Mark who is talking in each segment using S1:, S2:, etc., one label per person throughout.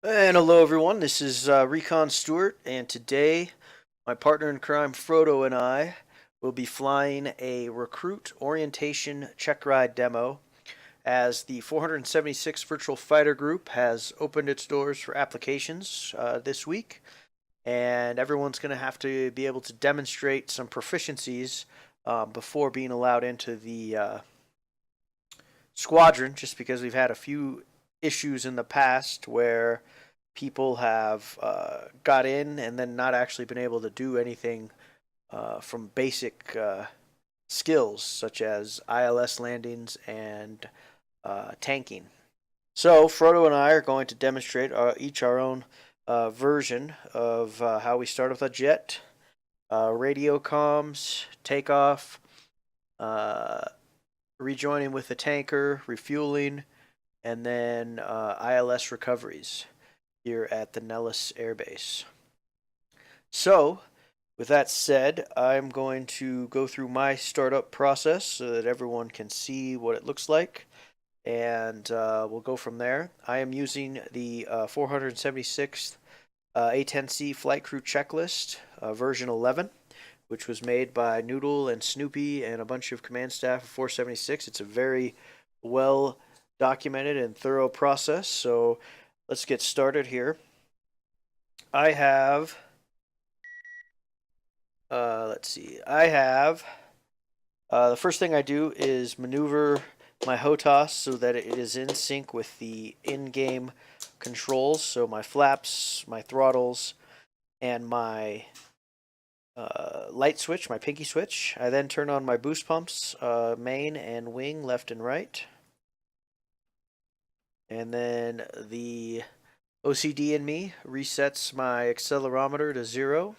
S1: And hello everyone, this is Recon Stewart, and today my partner in crime Frodo and I will be flying a Recruit Orientation Checkride demo as the 476th Virtual Fighter Group has opened its doors for applications this week, and everyone's going to have to be able to demonstrate some proficiencies before being allowed into the squadron, just because we've had a few issues in the past where people have got in and then not actually been able to do anything from basic skills such as ILS landings and tanking. So Frodo and I are going to demonstrate each our own version of how we start with a jet, radio comms, takeoff, uh, rejoining with the tanker, refueling, and then ILS recoveries here at the Nellis Air Base. So, with that said, I'm going to go through my startup process so that everyone can see what it looks like, and we'll go from there. I am using the 476th A-10c Flight Crew Checklist, version 11, which was made by Noodle and Snoopy and a bunch of command staff of 476. It's a very well documented and thorough process, so let's get started here. I have, let's see, the first thing I do is maneuver my HOTAS so that it is in sync with the in-game controls. So my flaps, my throttles, and my light switch, my pinky switch. I then turn on my boost pumps, main and wing, left and right. And then the OCD in me resets my accelerometer to 0.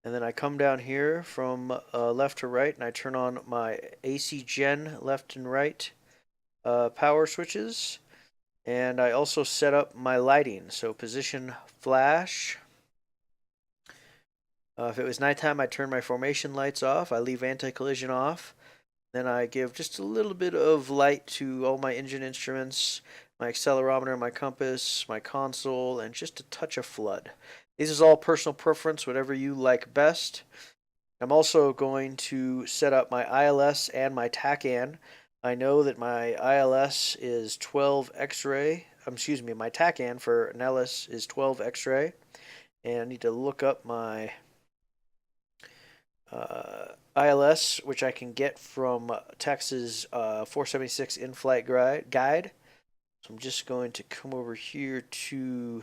S1: And then I come down here from left to right and I turn on my AC gen left and right power switches. And I also set up my lighting. So position flash. If it was nighttime, I turn my formation lights off. I leave anti-collision off. Then I give just a little bit of light to all my engine instruments, my accelerometer, my compass, my console, and just a touch of flood. This is all personal preference, whatever you like best. I'm also going to set up my ILS and my TACAN. I know that my ILS is 12 X-ray. Excuse me, my TACAN for Nellis is 12 X-ray. And I need to look up my ILS, which I can get from Texas 476 in-flight guide. So I'm just going to come over here to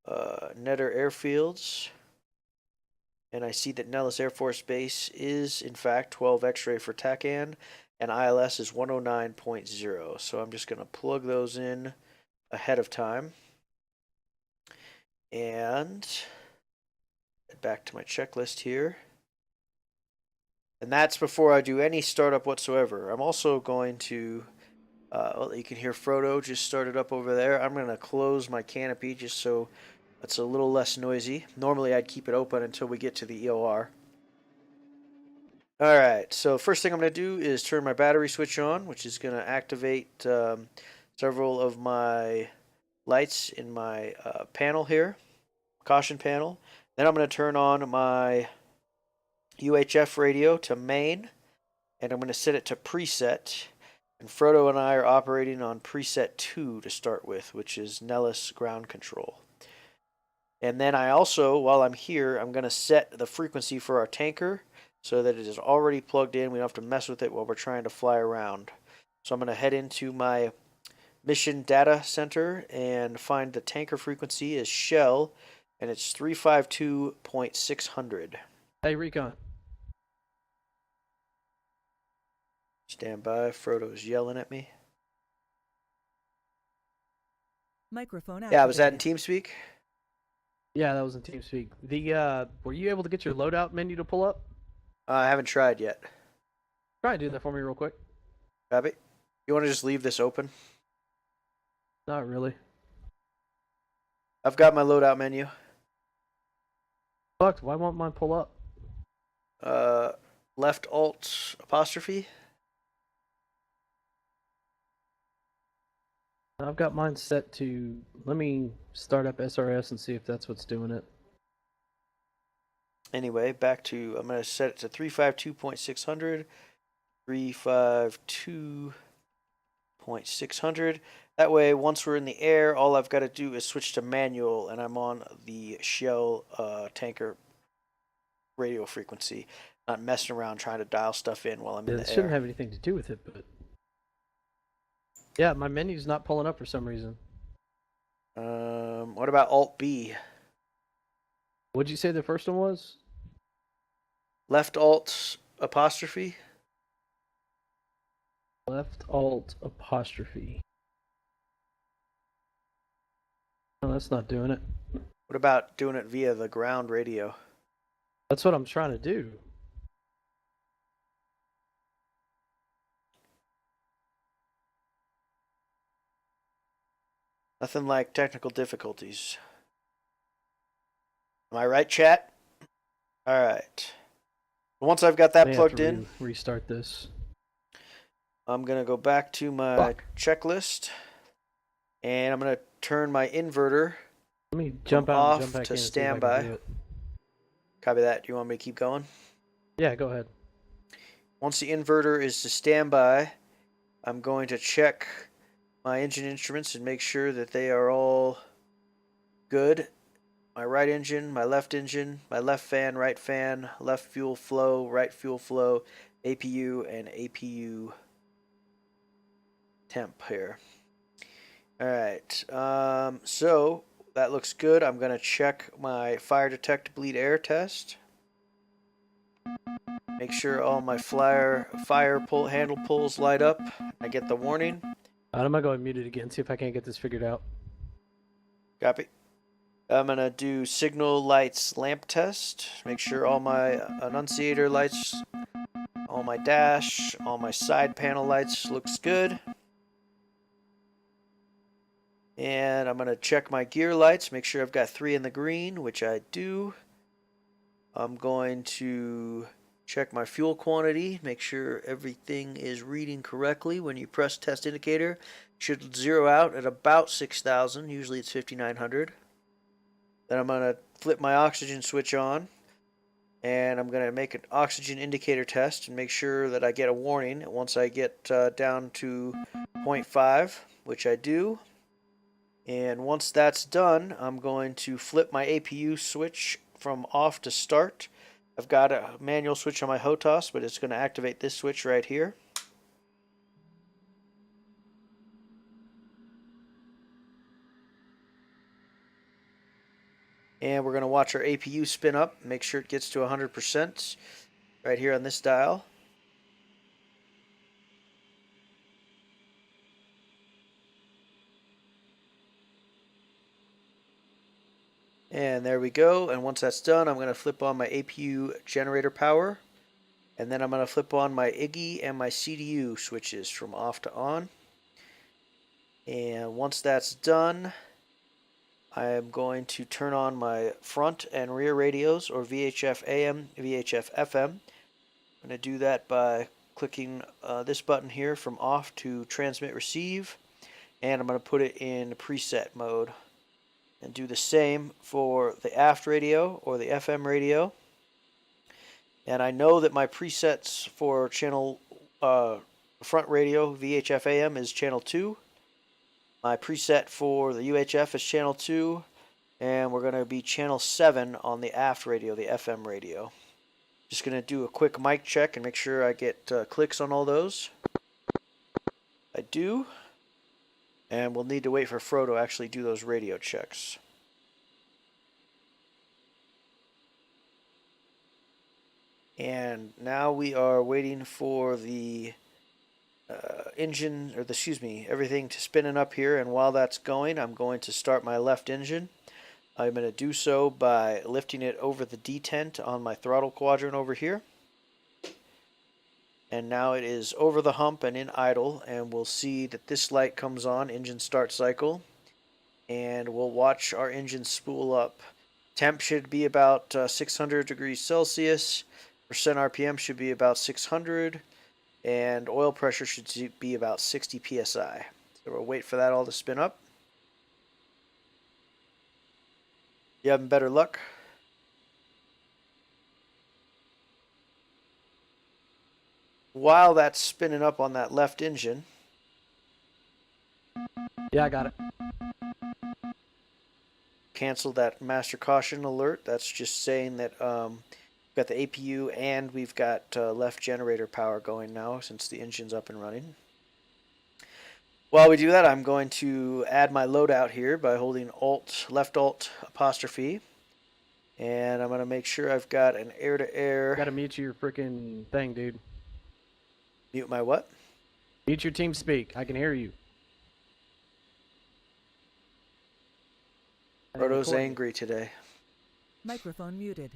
S1: Netter Airfields, and I see that Nellis Air Force Base is in fact 12 X-ray for TACAN, and ILS is 109.0. So I'm just going to plug those in ahead of time. And back to my checklist here. And that's before I do any startup whatsoever. I'm also going to, well, you can hear Frodo just started up over there. I'm going to close my canopy just so it's a little less noisy. Normally I'd keep it open until we get to the EOR. Alright, so first thing I'm going to do is turn my battery switch on, which is going to activate several of my lights in my panel here, caution panel. Then I'm going to turn on my UHF radio to main, and I'm going to set it to preset. And Frodo and I are operating on preset 2 to start with, which is Nellis ground control. And then I also, while I'm here, I'm going to set the frequency for our tanker so that it is already plugged in. We don't have to mess with it while we're trying to fly around. So I'm going to head into my mission data center and find the tanker frequency is Shell, and it's 352.600.
S2: Hey, Recon.
S1: Stand by. Frodo's yelling at me.
S3: Microphone
S1: Yeah, was that in
S3: activated.
S1: TeamSpeak?
S2: Yeah, that was in TeamSpeak. Were you able to get your loadout menu to pull up?
S1: I haven't tried yet.
S2: Try and do that for me real quick.
S1: Copy. You want to just leave this open?
S2: Not really.
S1: I've got my loadout menu.
S2: Fuck, why won't mine pull up?
S1: Left alt apostrophe.
S2: I've got mine set to. Let me start up SRS and see if that's what's doing it.
S1: Anyway, back to, I'm going to set it to 352.600, 352.600. That way, once we're in the air, all I've got to do is switch to manual, and I'm on the shell tanker radio frequency, not messing around trying to dial stuff in while I'm in
S2: Yeah,
S1: the
S2: it shouldn't
S1: air.
S2: have anything to do with it, but yeah, my menu's not pulling up for some reason.
S1: What about Alt B?
S2: What'd you say the first one was?
S1: Left Alt apostrophe?
S2: Left Alt apostrophe. No, that's not doing it.
S1: What about doing it via the ground radio?
S2: That's what I'm trying to do.
S1: Nothing like technical difficulties. Am I right, chat? All right. Once I've got that
S2: May
S1: plugged
S2: have to
S1: in,
S2: restart this.
S1: I'm going to go back to my checklist, and I'm going to turn my inverter
S2: Let me jump
S1: from
S2: out and
S1: off
S2: jump back
S1: to
S2: in and see if I can
S1: standby.
S2: do it.
S1: Copy that. Do you want me to keep going?
S2: Yeah, go ahead.
S1: Once the inverter is to standby, I'm going to check my engine instruments and make sure that they are all good. My right engine, my left fan, right fan, left fuel flow, right fuel flow, APU, and APU temp here. All right, so that looks good. I'm going to check my fire detect bleed air test. Make sure all my fire handle pulls light up. I get the warning.
S2: I'm gonna go and mute it again, see if I can't get this figured out.
S1: Copy. I'm going to do signal lights lamp test. Make sure all my annunciator lights, all my dash, all my side panel lights looks good. And I'm going to check my gear lights, make sure I've got 3 in the green, which I do. I'm going to check my fuel quantity, make sure everything is reading correctly. When you press test indicator, it should zero out at about 6,000. Usually it's 5,900. Then I'm going to flip my oxygen switch on, and I'm going to make an oxygen indicator test and make sure that I get a warning once I get down to 0.5, which I do. And once that's done, I'm going to flip my APU switch from off to start. I've got a manual switch on my HOTAS, but it's going to activate this switch right here. And we're going to watch our APU spin up, make sure it gets to 100% right here on this dial. And there we go. And once that's done, I'm going to flip on my APU generator power. And then I'm going to flip on my IGE and my CDU switches from off to on. And once that's done, I am going to turn on my front and rear radios, or VHF AM, VHF FM. I'm going to do that by clicking this button here from off to transmit receive. And I'm going to put it in preset mode. And do the same for the aft radio or the FM radio. And I know that my presets for channel front radio VHF AM is channel 2. My preset for the UHF is channel 2. And we're going to be channel 7 on the aft radio, the FM radio. Just going to do a quick mic check and make sure I get clicks on all those. I do. And we'll need to wait for Frodo to actually do those radio checks. And now we are waiting for the engine, or everything to spinning up here. And while that's going, I'm going to start my left engine. I'm going to do so by lifting it over the detent on my throttle quadrant over here. And now it is over the hump and in idle, and we'll see that this light comes on, engine start cycle, and we'll watch our engine spool up. Temp should be about 600 degrees Celsius, percent RPM should be about 600, and oil pressure should be about 60 psi. So we'll wait for that all to spin up. You having better luck? While that's spinning up on that left engine,
S2: Yeah, I got it.
S1: cancel that master caution alert. That's just saying that we've got the APU and we've got left generator power going now since the engine's up and running. While we do that, I'm going to add my loadout here by holding left alt apostrophe. And I'm going to make sure I've got an air-to-air.
S2: Gotta mute your freaking thing, dude.
S1: Mute my what?
S2: Mute your team speak. I can hear you.
S1: Frodo's angry today.
S3: Microphone muted.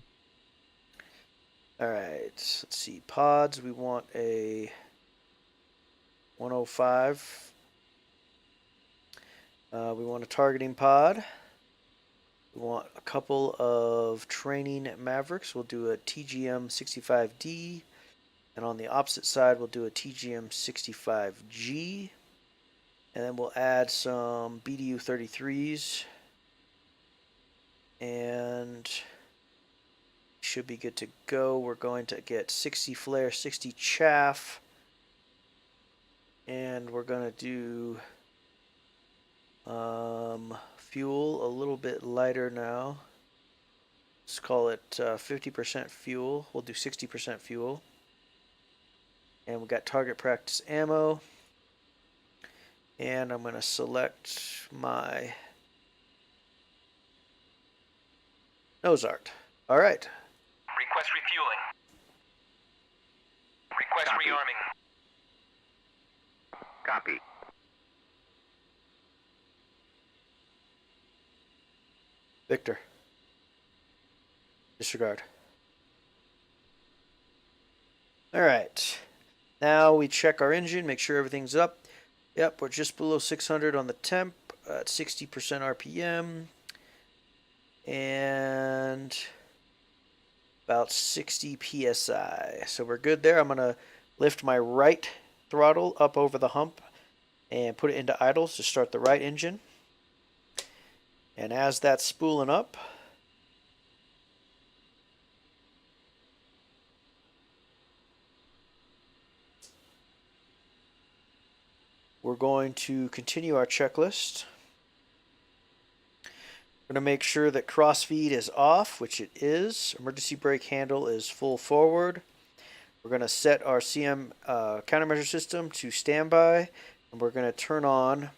S1: Alright, let's see. Pods, we want a 105. We want a targeting pod. We want a couple of training Mavericks. We'll do a TGM 65D. And on the opposite side, we'll do a TGM 65G. And then we'll add some BDU 33s. And should be good to go. We're going to get 60 flare, 60 chaff. And we're going to do fuel a little bit lighter now. Let's call it 50% fuel. We'll do 60% fuel. And we've got target practice ammo. And I'm going to select my nose art. All right.
S4: Request refueling. Request
S5: Copy.
S4: rearming.
S5: Copy.
S1: Victor. Disregard. All right. Now we check our engine, make sure everything's up. Yep, we're just below 600 on the temp at 60% RPM. And about 60 PSI. So we're good there. I'm going to lift my right throttle up over the hump and put it into idle to start the right engine. And as that's spooling up, we're going to continue our checklist. We're going to make sure that crossfeed is off, which it is. Emergency brake handle is full forward. We're going to set our CM countermeasure system to standby, and we're going to turn on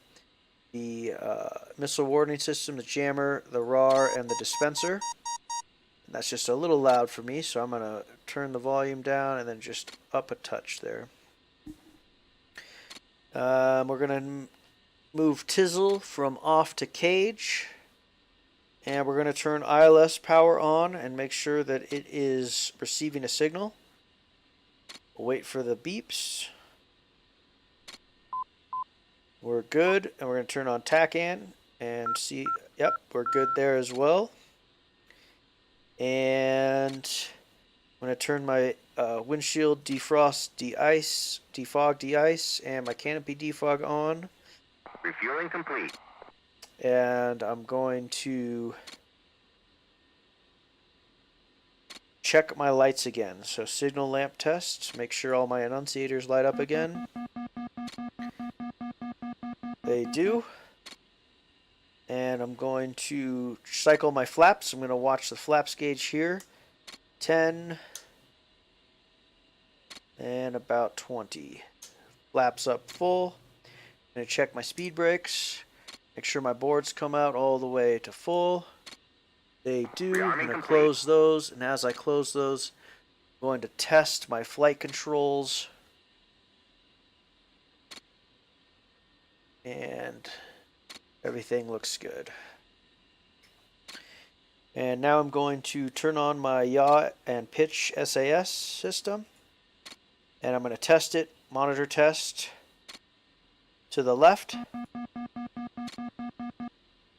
S1: the missile warning system, the jammer, the RAR, and the dispenser. And that's just a little loud for me, so I'm going to turn the volume down and then just up a touch there. We're going to move Tizzle from off to cage. And we're going to turn ILS power on and make sure that it is receiving a signal. We'll wait for the beeps. We're good. And we're going to turn on TACAN and see. Yep, we're good there as well. And I'm going to turn my windshield defrost, de-ice, defog, de-ice, and my canopy defog on.
S5: Refueling complete.
S1: And I'm going to check my lights again. So signal lamp test, make sure all my annunciators light up again. They do. And I'm going to cycle my flaps. I'm going to watch the flaps gauge here. 10 and about 20. Flaps up full. I'm going to check my speed brakes. Make sure my boards come out all the way to full. They do. I'm going to close those, and as I close those, I'm going to test my flight controls. And everything looks good. And now I'm going to turn on my yaw and pitch SAS system. And I'm going to test it, monitor test to the left,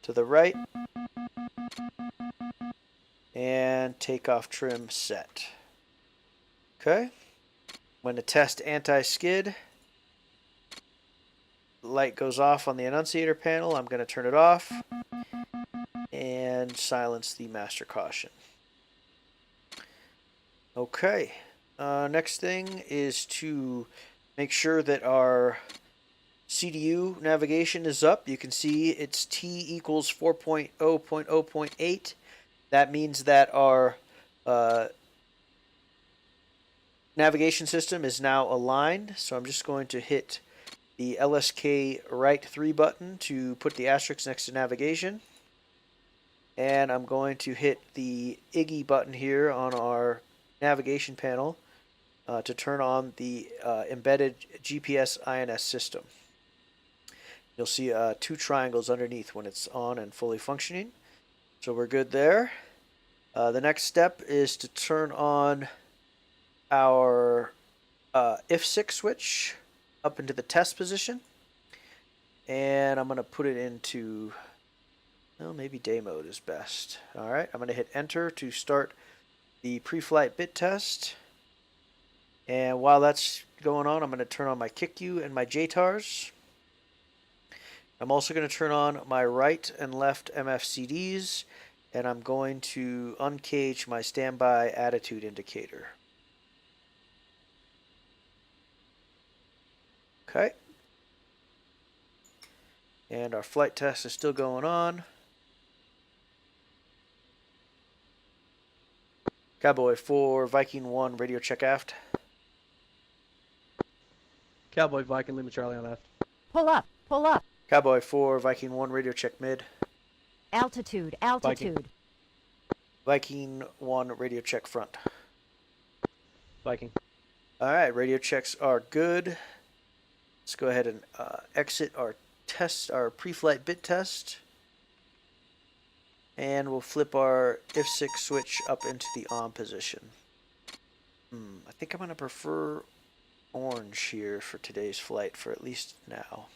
S1: to the right, and takeoff trim set. Okay. I'm going to test anti-skid, light goes off on the annunciator panel, I'm going to turn it off and silence the master caution. Okay. Next thing is to make sure that our CDU navigation is up. You can see it's T equals 4.0.0.8. That means that our navigation system is now aligned. So I'm just going to hit the LSK right 3 button to put the asterisk next to navigation. And I'm going to hit the IGGY button here on our navigation panel to turn on the embedded GPS INS system. You'll see 2 triangles underneath when it's on and fully functioning. So we're good there. The next step is to turn on our IF6 switch up into the test position. And I'm going to put it into, well, maybe day mode is best. All right, I'm going to hit enter to start the pre-flight bit test. And while that's going on, I'm going to turn on my KICU and my JTARs. I'm also going to turn on my right and left MFCDs, and I'm going to uncage my standby attitude indicator. Okay. And our flight test is still going on. Cowboy 4, Viking 1, radio check aft.
S2: Cowboy Viking, Lima Charlie on left.
S3: Pull up, pull up.
S1: Cowboy 4, Viking 1, radio check mid.
S3: Altitude, altitude.
S1: Viking 1, radio check front.
S2: Viking.
S1: Alright, radio checks are good. Let's go ahead and exit our test, our pre-flight bit test. And we'll flip our IF6 switch up into the on position. I think I'm going to prefer orange here for today's flight for at least now.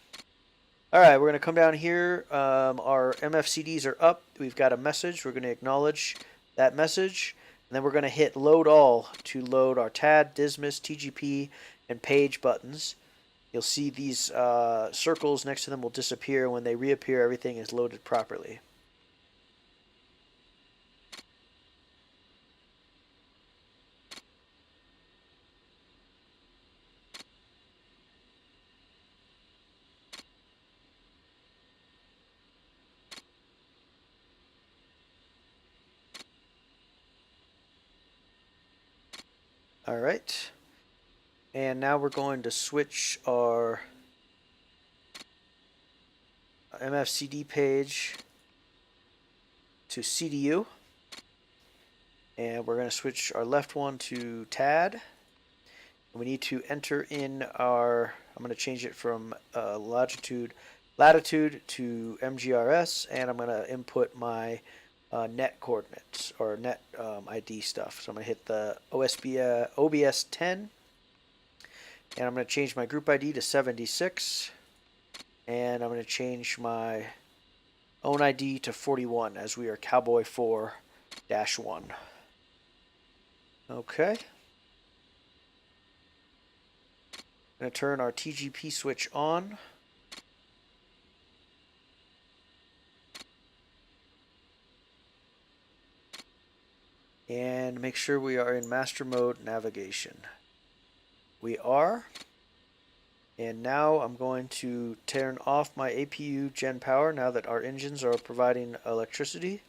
S1: Alright, we're going to come down here. Our MFCDs are up. We've got a message. We're going to acknowledge that message. And then we're going to hit load all to load our TAD, Dismiss, TGP, and page buttons. You'll see these circles next to them will disappear. When they reappear, everything is loaded properly. All right, and now we're going to switch our MFCD page to CDU, and we're going to switch our left one to TAD. We need to enter in our, I'm going to change it from latitude to MGRS, and I'm going to input my net coordinates or net ID stuff. So I'm going to hit the OBS 10, and I'm going to change my group ID to 76, and I'm going to change my own ID to 41 as we are Cowboy 4-1. Okay. I'm going to turn our TGP switch on. And make sure we are in master mode navigation. We are. And now I'm going to turn off my APU gen power now that our engines are providing electricity.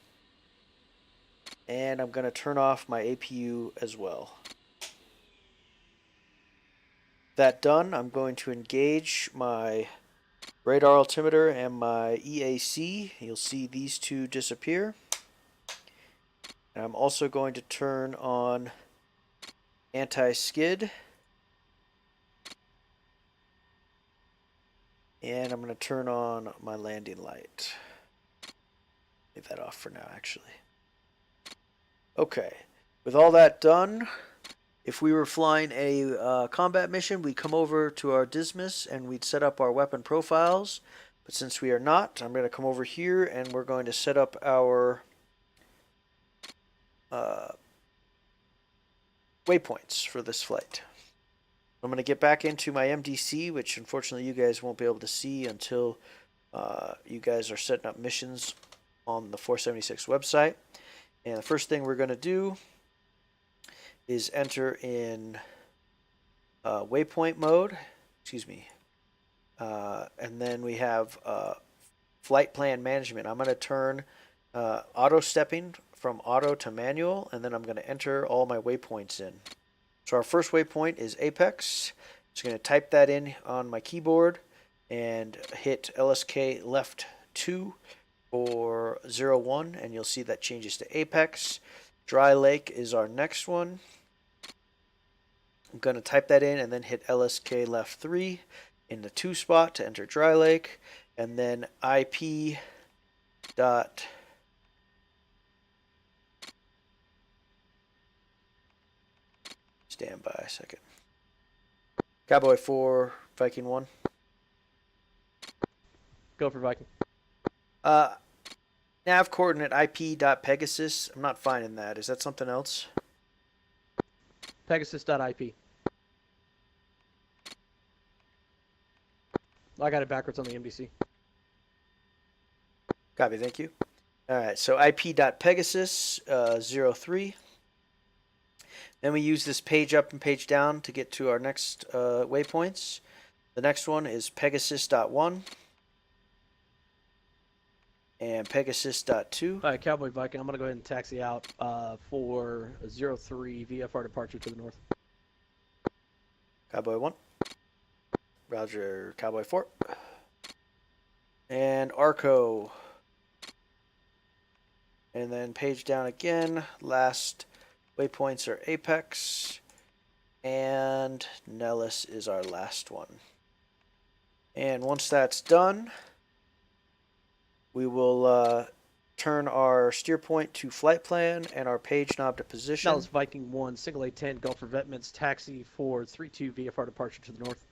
S1: And I'm going to turn off my APU as well. That done, I'm going to engage my radar altimeter and my EAC. You'll see these two disappear. And I'm also going to turn on anti-skid. And I'm going to turn on my landing light. Leave that off for now, actually. Okay. With all that done, if we were flying a combat mission, we'd come over to our Dismiss and we'd set up our weapon profiles. But since we are not, I'm going to come over here and we're going to set up our waypoints for this flight. I'm going to get back into my MDC, which unfortunately you guys won't be able to see until you guys are setting up missions on the 476 website. And the first thing we're going to do is enter in waypoint mode. Excuse me. And then we have flight plan management. I'm going to turn auto stepping from auto to manual, and then I'm going to enter all my waypoints in. So our first waypoint is Apex. Just going to type that in on my keyboard and hit LSK left 2 or 01, and you'll see that changes to Apex. Dry Lake is our next one. I'm going to type that in and then hit LSK left 3 in the 2 spot to enter Dry Lake, and then IP dot stand by a second. Cowboy 4, Viking 1.
S2: Go for Viking.
S1: Nav coordinate IP.Pegasus. I'm not finding that. Is that something else?
S2: Pegasus.ip. I got it backwards on the MDC.
S1: Copy, thank you. All right, so IP.Pegasus 03. Then we use this page up and page down to get to our next waypoints. The next one is Pegasus.1 and Pegasus.2.
S2: All right, Cowboy Viking, I'm going to go ahead and taxi out for 03 VFR departure to the north.
S1: Cowboy 1. Roger, Cowboy 4. And Arco. And then page down again. Last waypoints are Apex. And Nellis is our last one. And once that's done, we will turn our steer point to flight plan and our page knob to position.
S2: Dallas Viking 1, single A-10, Gulf revetments, taxi for 32 VFR departure to the north.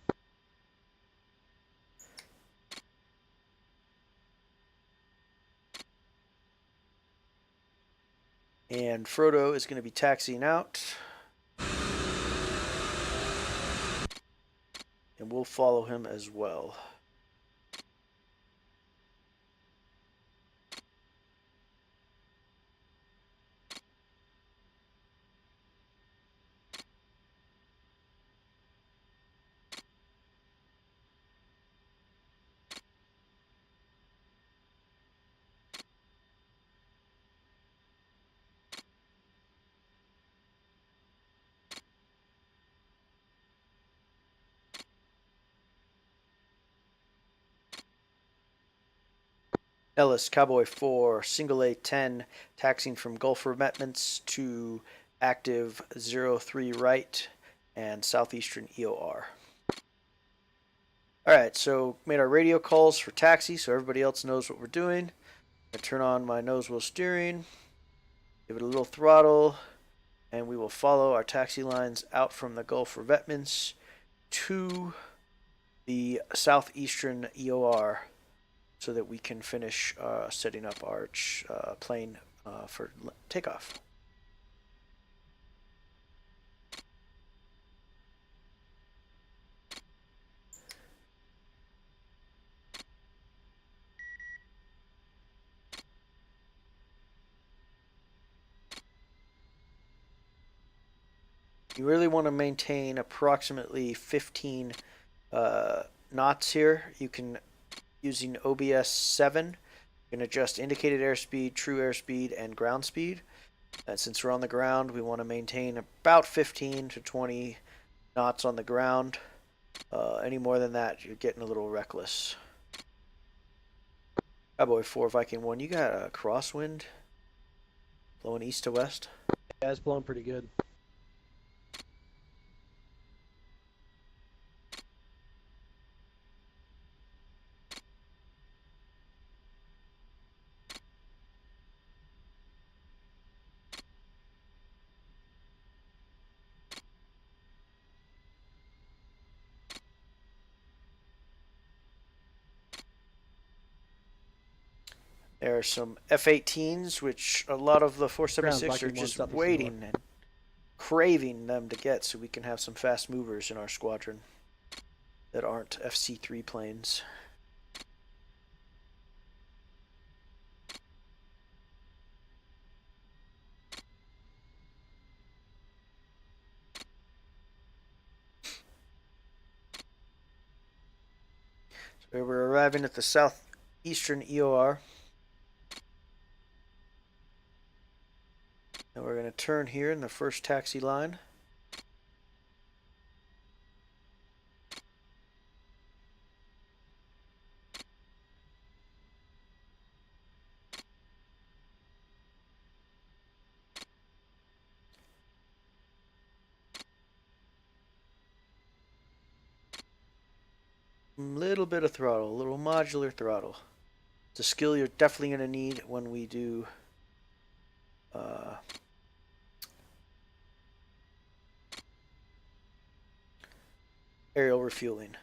S1: And Frodo is going to be taxiing out. And we'll follow him as well. Ellis, Cowboy 4, single A-10, taxiing from Gulf revetments to active 03 right and southeastern EOR. Alright, so made our radio calls for taxi so everybody else knows what we're doing. I turn on my nose wheel steering, give it a little throttle, and we will follow our taxi lines out from the Gulf revetments to the southeastern EOR, so that we can finish setting up our plane for takeoff. You really want to maintain approximately 15 knots here. You can, using OBS 7, you can adjust indicated airspeed, true airspeed, and ground speed. And since we're on the ground, we want to maintain about 15 to 20 knots on the ground. Any more than that, you're getting a little reckless. Cowboy 4, Viking 1, you got a crosswind blowing east to west?
S2: Yeah, it's blowing pretty good.
S1: There are some F-18s, which a lot of the 476 are
S2: Viking 1,
S1: just
S2: southeast
S1: waiting and craving them to get so we can have some fast movers in our squadron that aren't FC3 planes. So we're arriving at the southeastern EOR. And we're going to turn here in the first taxi line. Little bit of throttle, a little modular throttle. It's a skill you're definitely going to need when we do aerial refueling.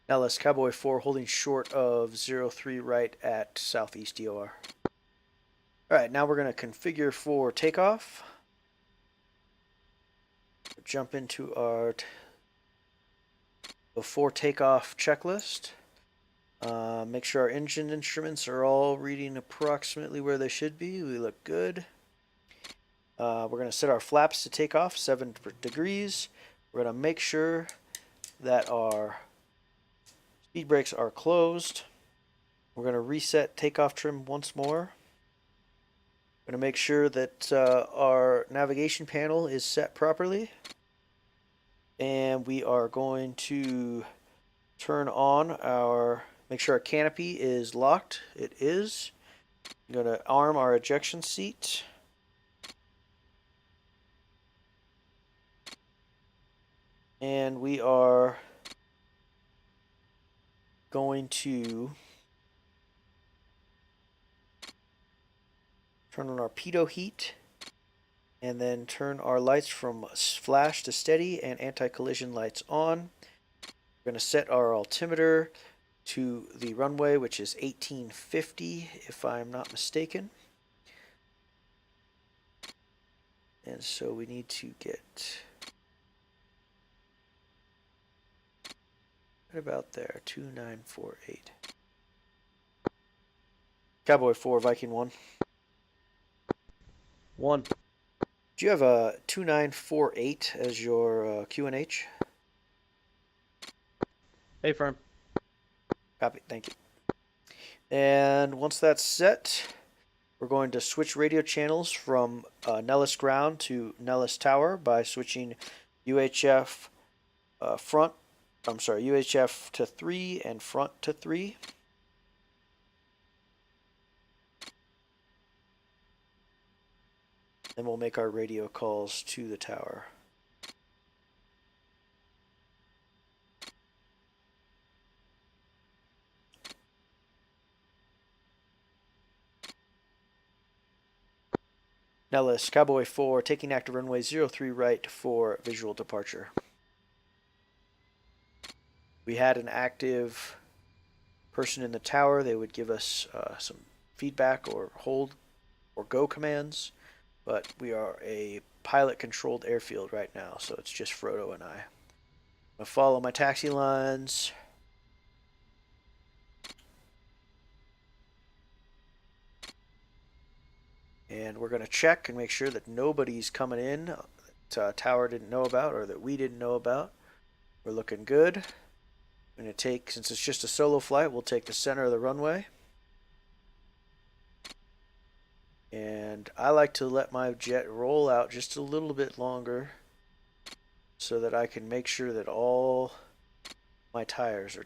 S1: Nellis, Cowboy 4 holding short of 03 right at southeast EOR. Alright, now we're going to configure for takeoff. Jump into our before takeoff checklist. Make sure our engine instruments are all reading approximately where they should be. We look good. We're going to set our flaps to take off 7 degrees. We're going to make sure that our speed brakes are closed. We're going to reset takeoff trim once more. We're going to make sure that our navigation panel is set properly. And we are going to turn on our, make sure our canopy is locked. It is. I'm going to arm our ejection seat. And we are going to turn on our pitot heat and then turn our lights from flash to steady and anti-collision lights on. We're going to set our altimeter to the runway, which is 1850 if I'm not mistaken. And so we need to get right about there, 2948. Cowboy 4, Viking 1.
S2: 1.
S1: Do you have a 2948 as your QNH?
S2: Hey, firm.
S1: Copy, thank you. And once that's set, we're going to switch radio channels from Nellis ground to Nellis tower by switching UHF UHF to 3 and front to 3. Then we'll make our radio calls to the tower. Nellis, Cowboy 4, taking active runway 03 right for visual departure. We had an active person in the tower. They would give us some feedback or hold or go commands, but we are a pilot-controlled airfield right now, so it's just Frodo and I. I'm going to follow my taxi lines. And we're going to check and make sure that nobody's coming in that tower didn't know about or that we didn't know about. We're looking good. I'm going to take, since it's just a solo flight, we'll take the center of the runway. And I like to let my jet roll out just a little bit longer so that I can make sure that all my tires are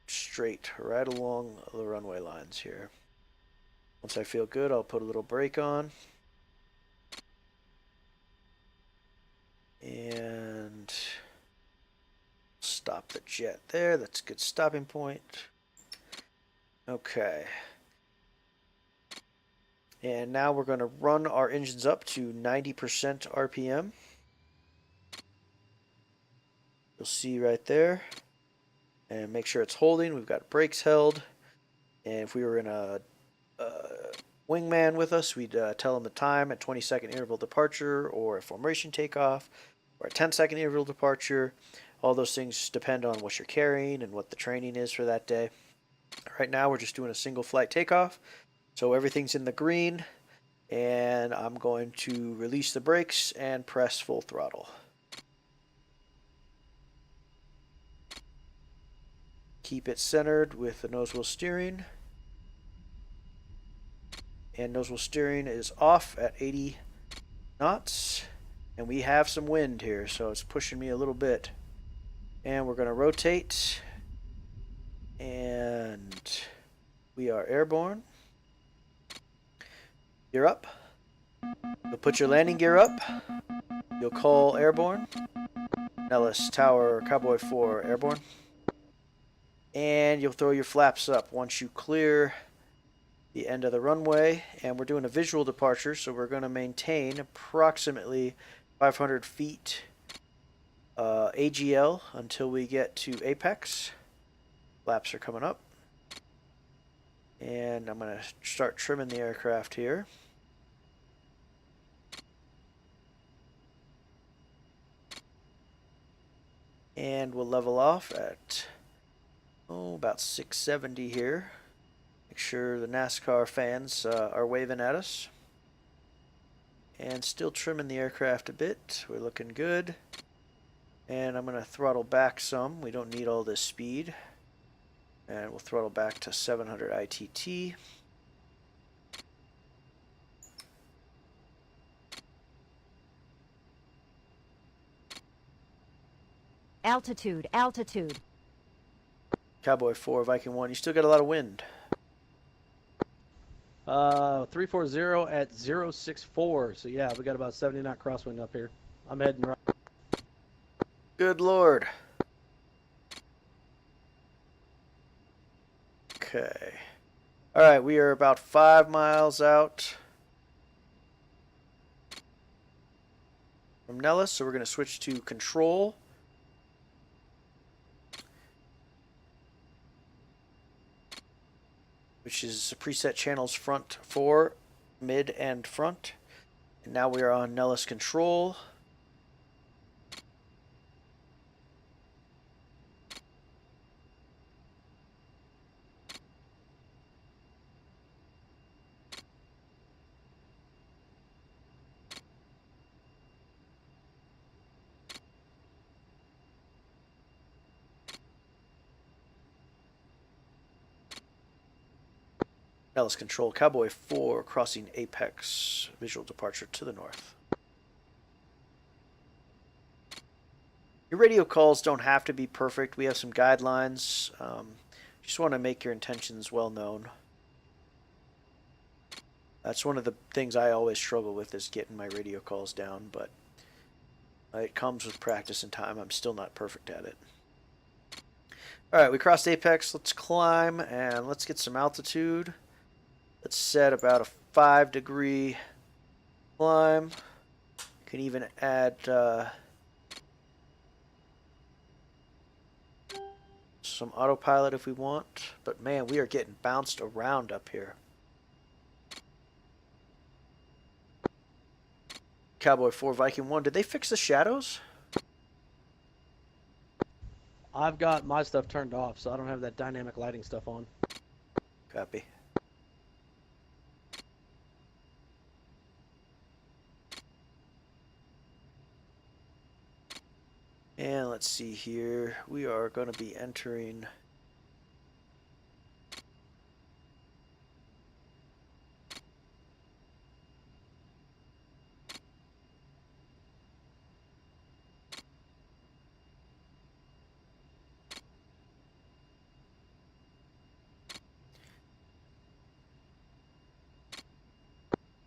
S1: straight right along the runway lines here. Once I feel good, I'll put a little brake on. And stop the jet there. That's a good stopping point. Okay. And now we're going to run our engines up to 90% RPM. You'll see right there. And make sure it's holding. We've got brakes held. And if we were in a wingman with us, we'd tell him the time at 20-second interval departure, or a formation takeoff, or a 10-second interval departure. All those things depend on what you're carrying and what the training is for that day. Right now we're just doing a single flight takeoff, so everything's in the green, and I'm going to release the brakes and press full throttle. Keep it centered with the nose wheel steering. And nose wheel steering is off at 80 knots. And we have some wind here, so it's pushing me a little bit. And we're going to rotate. And we are airborne. Gear up. You'll put your landing gear up. You'll call airborne. Nellis Tower Cowboy 4 airborne. And you'll throw your flaps up once you clear the end of the runway. And we're doing a visual departure, so we're going to maintain approximately 500 feet AGL until we get to apex. Flaps are coming up. And I'm going to start trimming the aircraft here. And we'll level off at about 670 here. Make sure the NASCAR fans are waving at us. And still trimming the aircraft a bit. We're looking good. And I'm going to throttle back some. We don't need all this speed. And we'll throttle back to 700 ITT.
S3: Altitude, altitude.
S1: Cowboy 4, Viking 1, you still got a lot of wind.
S2: 340 at 064. So yeah, we got about 70 knot crosswind up here. I'm heading right.
S1: Good Lord. Okay. Alright, we are about 5 miles out from Nellis, so we're going to switch to control. Which is preset channels front 4, mid, and front. And now we are on Nellis control. Nellis control, Cowboy 4 crossing apex, visual departure to the north. Your radio calls don't have to be perfect. We have some guidelines. Just want to make your intentions well known. That's one of the things I always struggle with, is getting my radio calls down, but it comes with practice and time. I'm still not perfect at it. Alright, we crossed apex. Let's climb and let's get some altitude. Let's set about a 5-degree climb. You can even add some autopilot if we want. But man, we are getting bounced around up here. Cowboy 4, Viking 1. Did they fix the shadows?
S2: I've got my stuff turned off, so I don't have that dynamic lighting stuff on.
S1: Copy. And let's see here. We are going to be entering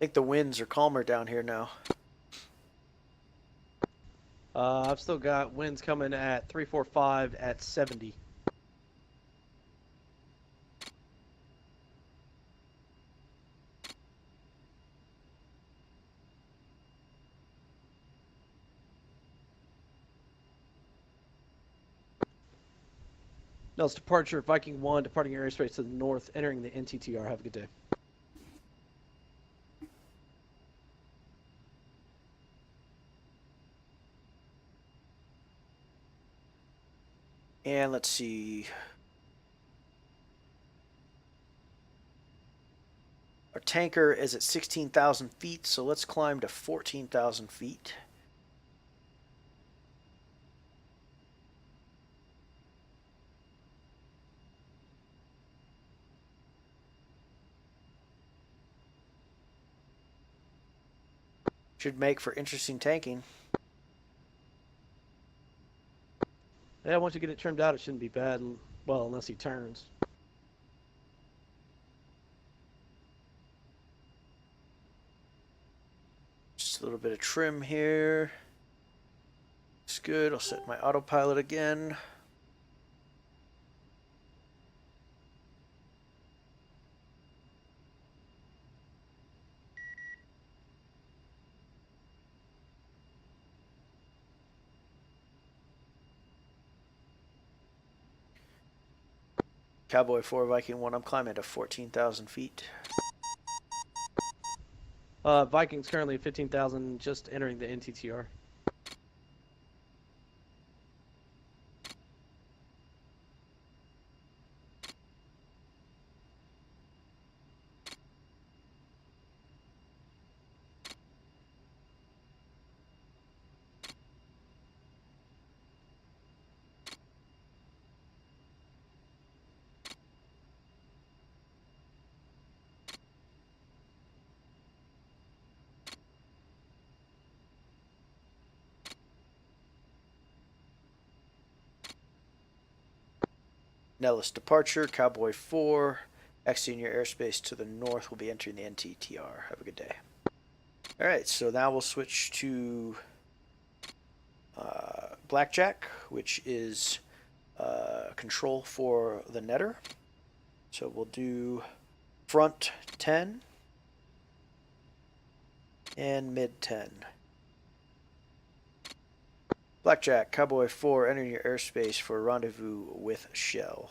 S1: I think the winds are calmer down here now.
S2: I've still got winds coming at 345 at 70. Nellis departure, Viking 1, departing your airspace to the north, entering the NTTR. Have a good day.
S1: And let's see. Our tanker is at 16,000 feet, so let's climb to 14,000 feet. Should make for interesting tanking.
S2: Yeah, once you get it trimmed out, it shouldn't be bad. Well, unless he turns.
S1: Just a little bit of trim here. Looks good. I'll set my autopilot again. Cowboy 4, Viking 1, I'm climbing to 14,000 feet.
S2: Vikings currently at 15,000, just entering the NTTR.
S1: Nellis departure, Cowboy 4, exiting your airspace to the north. Will be entering the NTTR. Have a good day. Alright, so now we'll switch to Blackjack, which is control for the netter. So we'll do front 10 and mid 10. Blackjack, Cowboy 4, entering your airspace for a rendezvous with Shell.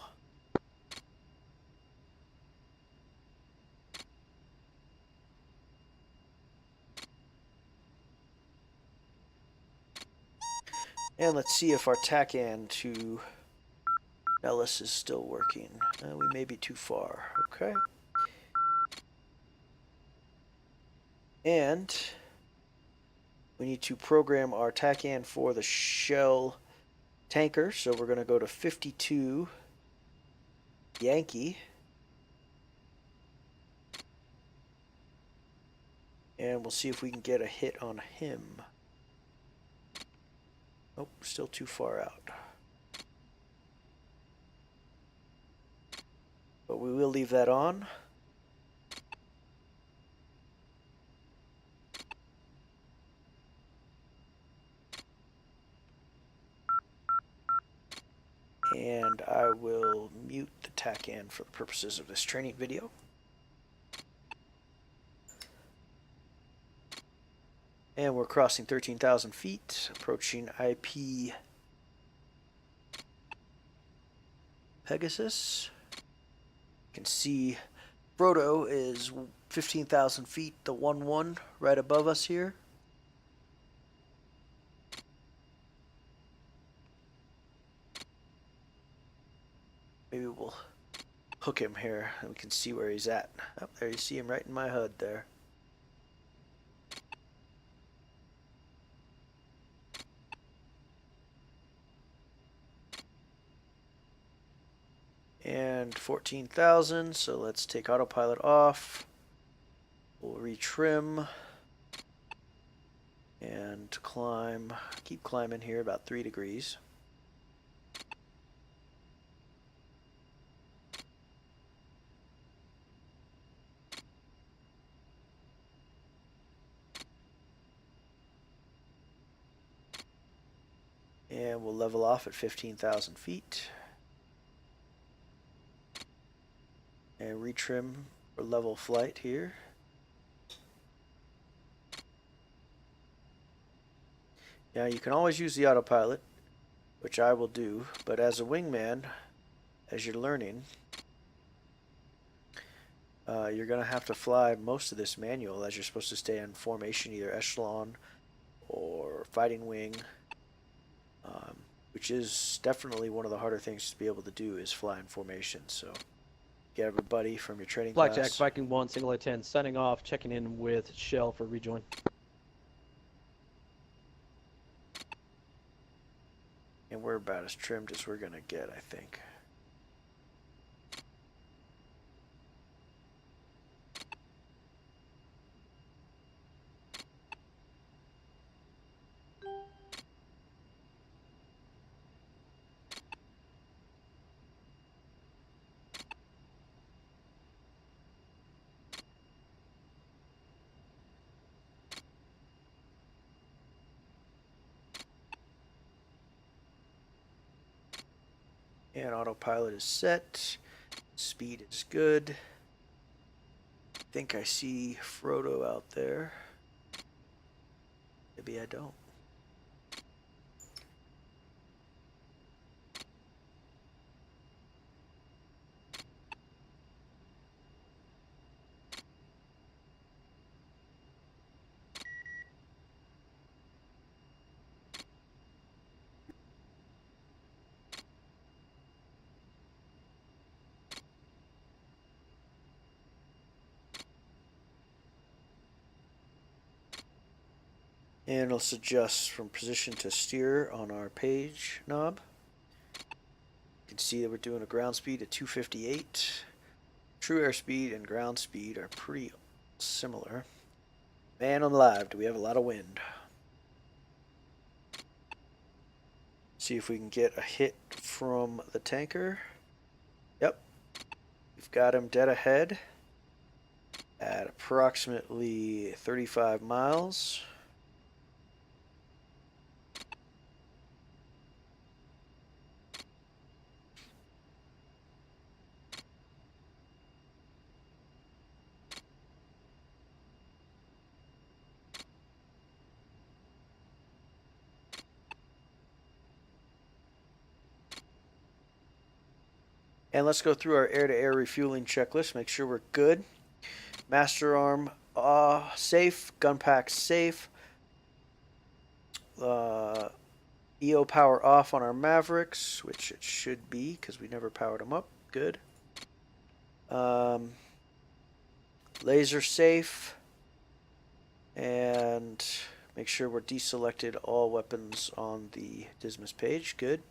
S1: And let's see if our TACAN to Nellis is still working. We may be too far. Okay. And we need to program our TACAN for the Shell tanker. So we're going to go to 52 Yankee. And we'll see if we can get a hit on him. Oh, still too far out. But we will leave that on. And I will mute the TACAN for the purposes of this training video. And we're crossing 13,000 feet, approaching IP Pegasus. You can see Frodo is 15,000 feet, the 1-1 right above us here. Maybe we'll hook him here and we can see where he's at. Oh, there you see him right in my HUD there. And 14,000, so let's take autopilot off. We'll retrim and climb, keep climbing here about 3 degrees. And we'll level off at 15,000 feet. And retrim for level flight here. Now you can always use the autopilot, which I will do, but as a wingman, as you're learning, you're going to have to fly most of this manual, as you're supposed to stay in formation, either echelon or fighting wing, which is definitely one of the harder things to be able to do, is fly in formation. So get everybody from your training
S2: Blackjack,
S1: class.
S2: Viking 1, single A-10, signing off, checking in with Shell for rejoin.
S1: And we're about as trimmed as we're going to get, I think. And autopilot is set. Speed is good. I think I see Frodo out there. Maybe I don't. And let's adjust from position to steer on our page knob. You can see that we're doing a ground speed at 258. True airspeed and ground speed are pretty similar. Man alive, do we have a lot of wind. See if we can get a hit from the tanker. Yep. We've got him dead ahead at approximately 35 miles. And let's go through our air-to-air refueling checklist. Make sure we're good. Master arm safe. Gun pack safe. EO power off on our Mavericks, which it should be because we never powered them up. Good. Laser safe. And make sure we're deselected all weapons on the Dismas page. Good.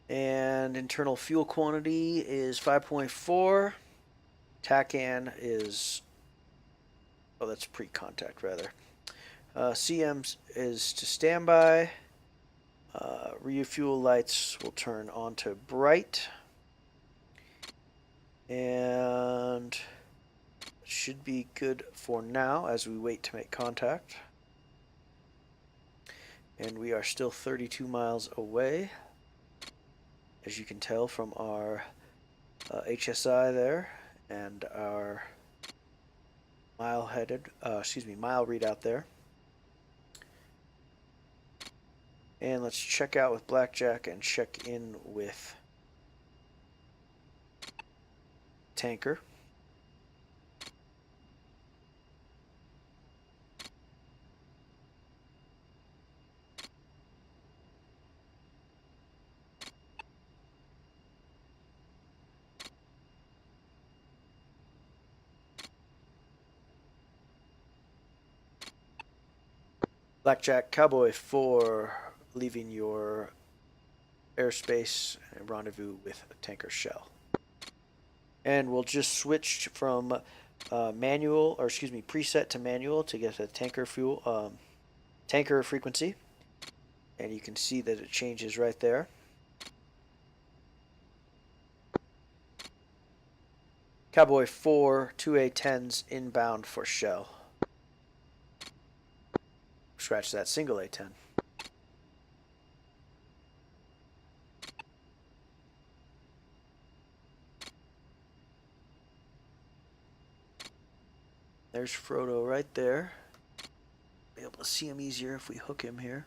S1: And internal fuel quantity is 5.4. TACAN is, oh, that's pre-contact rather. CM is to standby. Refuel lights will turn on to bright. And it should be good for now as we wait to make contact. And we are still 32 miles away, as you can tell from our HSI there and our mile readout there. And let's check out with Blackjack and check in with Tanker. Blackjack Cowboy 4, leaving your airspace and rendezvous with Tanker Shell. And we'll just switch from preset to manual to get the tanker fuel, tanker frequency. And you can see that it changes right there. Cowboy 4, 2 A-10s inbound for Shell. Scratch that single A-10. There's Frodo right there. Be able to see him easier if we hook him here.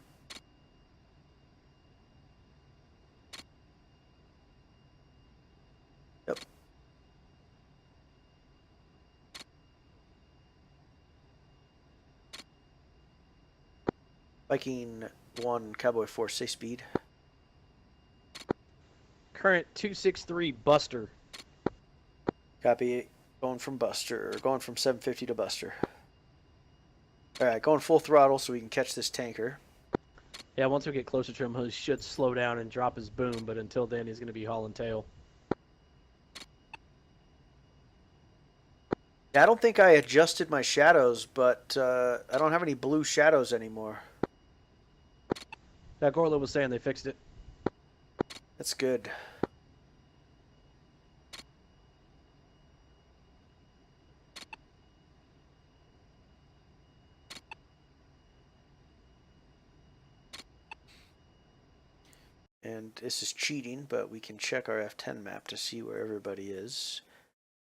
S1: Viking 1, Cowboy 4, say speed.
S2: Current 263 Buster.
S1: Copy. Going from Buster, or going from 750 to Buster. Alright, going full throttle so we can catch this tanker.
S2: Yeah, once we get closer to him, he should slow down and drop his boom, but until then, he's going to be hauling tail.
S1: I don't think I adjusted my shadows, but I don't have any blue shadows anymore.
S2: That Gorla was saying they fixed it.
S1: That's good. And this is cheating, but we can check our F10 map to see where everybody is.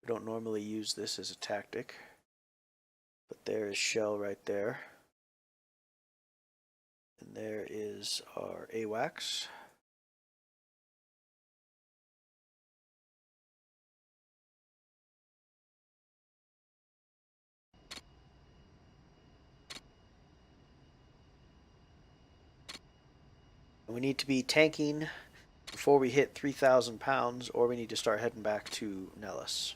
S1: We don't normally use this as a tactic. But there is Shell right there. And there is our AWACS. And we need to be tanking before we hit 3,000 pounds, or we need to start heading back to Nellis.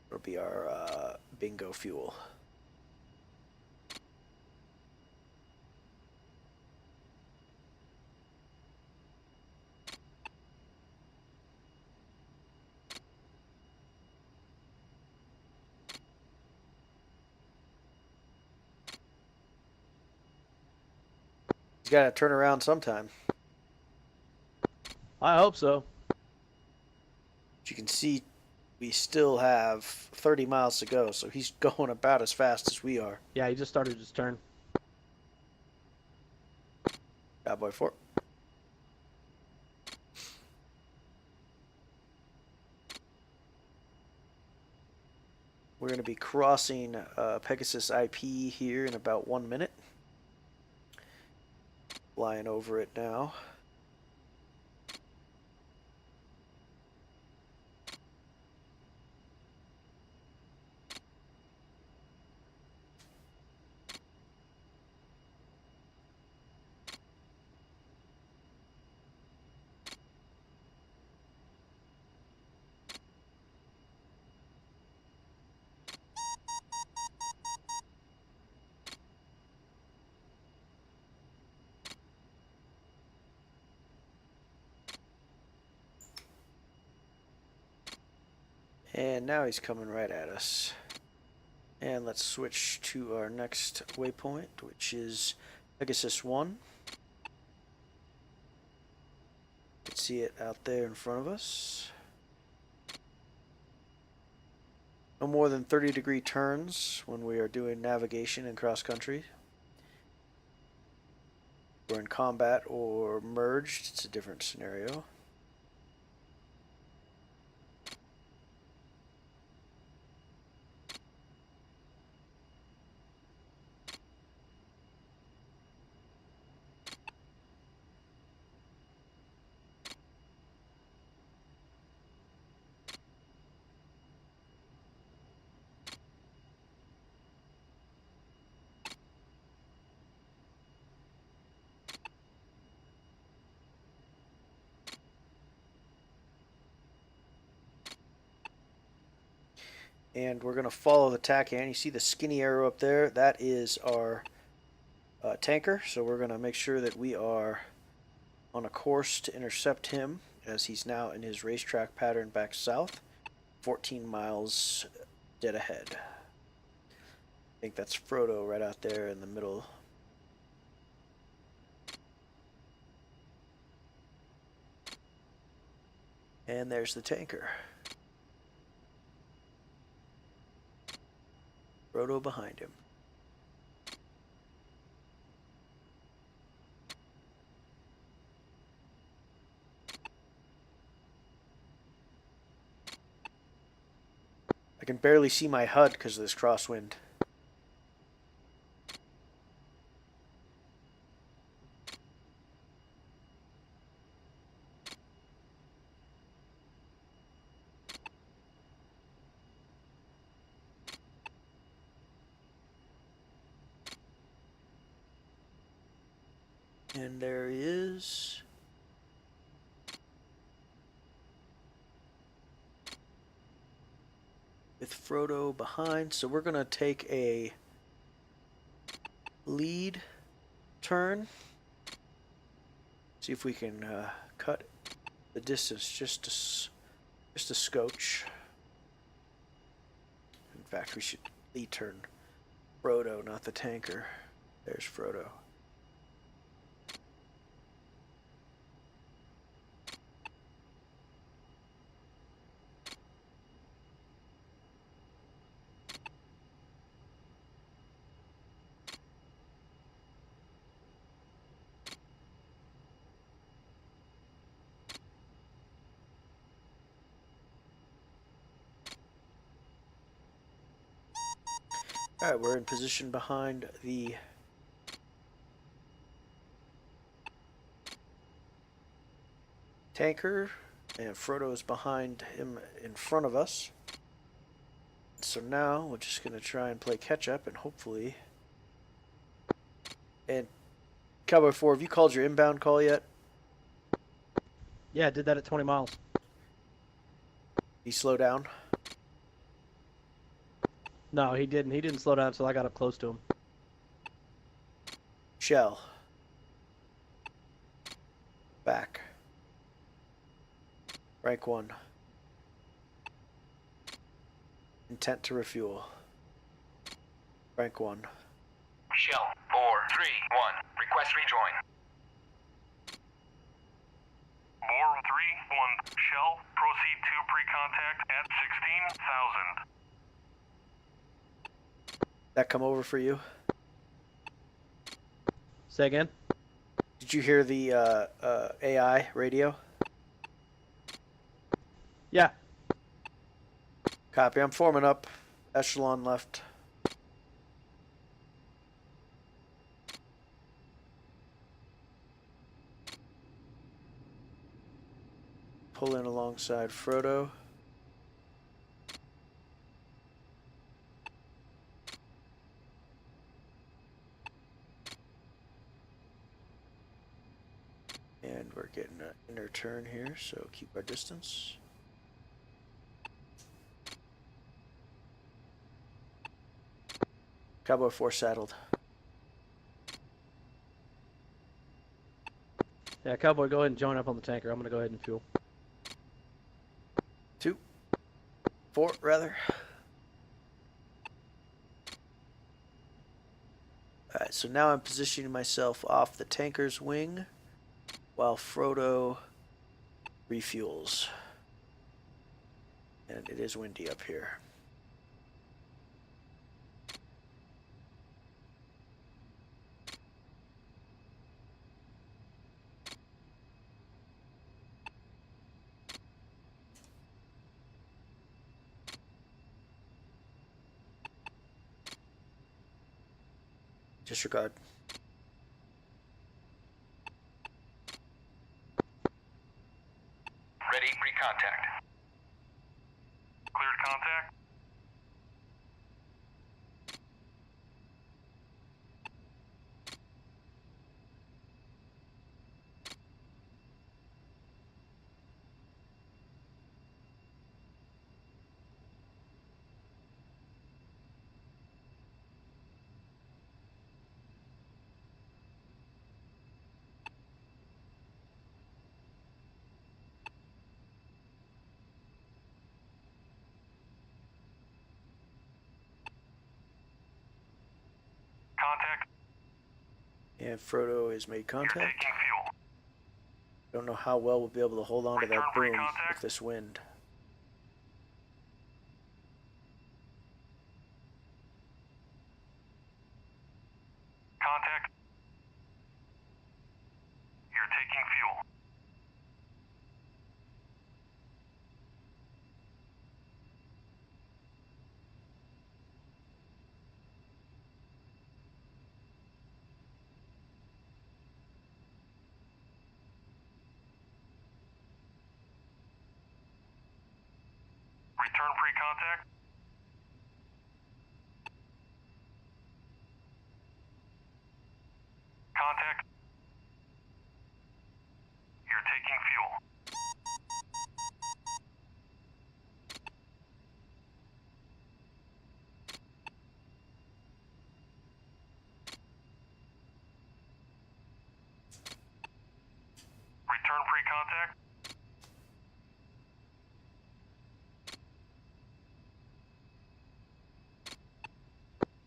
S1: It'll be our bingo fuel. He's got to turn around sometime.
S2: I hope so.
S1: As you can see, we still have 30 miles to go, so he's going about as fast as we are.
S2: Yeah, he just started his turn.
S1: Cowboy 4. We're going to be crossing Pegasus IP here in about 1 minute. Flying over it now. And now he's coming right at us. And let's switch to our next waypoint, which is Pegasus 1. You can see it out there in front of us. No more than 30-degree turns when we are doing navigation and cross-country. We're in combat or merged, it's a different scenario. And we're going to follow the TACAN. You see the skinny arrow up there? That is our tanker. So we're going to make sure that we are on a course to intercept him as he's now in his racetrack pattern back south. 14 miles dead ahead. I think that's Frodo right out there in the middle. And there's the tanker. Frodo behind him. I can barely see my HUD because of this crosswind. And there he is. With Frodo behind. So we're going to take a lead turn. See if we can cut the distance just a scotch. In fact, we should lead turn Frodo, not the tanker. There's Frodo. Alright, we're in position behind the tanker, and Frodo is behind him in front of us. So now we're just going to try and play catch up and hopefully. And Cowboy 4, have you called your inbound call yet?
S2: Yeah, I did that at 20 miles.
S1: He slow down?
S2: No, he didn't. He didn't slow down until I got up close to him.
S1: Shell. Back. Rank 1. Intent to refuel. Rank 1.
S4: Shell 431. Request rejoin.
S6: 431. Shell, proceed to pre-contact at 16,000.
S1: That come over for you?
S2: Say again?
S1: Did you hear the AI radio?
S2: Yeah.
S1: Copy. I'm forming up. Echelon left. Pull in alongside Frodo. And we're getting an inner turn here, so keep our distance. Cowboy 4 saddled.
S2: Yeah, Cowboy, go ahead and join up on the tanker. I'm going to go ahead and fuel.
S1: 2. 4, rather. Alright, so now I'm positioning myself off the tanker's wing while Frodo refuels. And it is windy up here. Disregard.
S4: Ready, recontact.
S6: Cleared contact. Contact.
S1: And Frodo has made
S6: You're
S1: contact.
S6: taking fuel.
S1: Don't know how well we'll be able to hold on to that
S6: Return
S1: boom
S6: pre-contact.
S1: with this wind.
S6: Contact. You're taking fuel. Return pre-contact. Contact. Return pre-contact.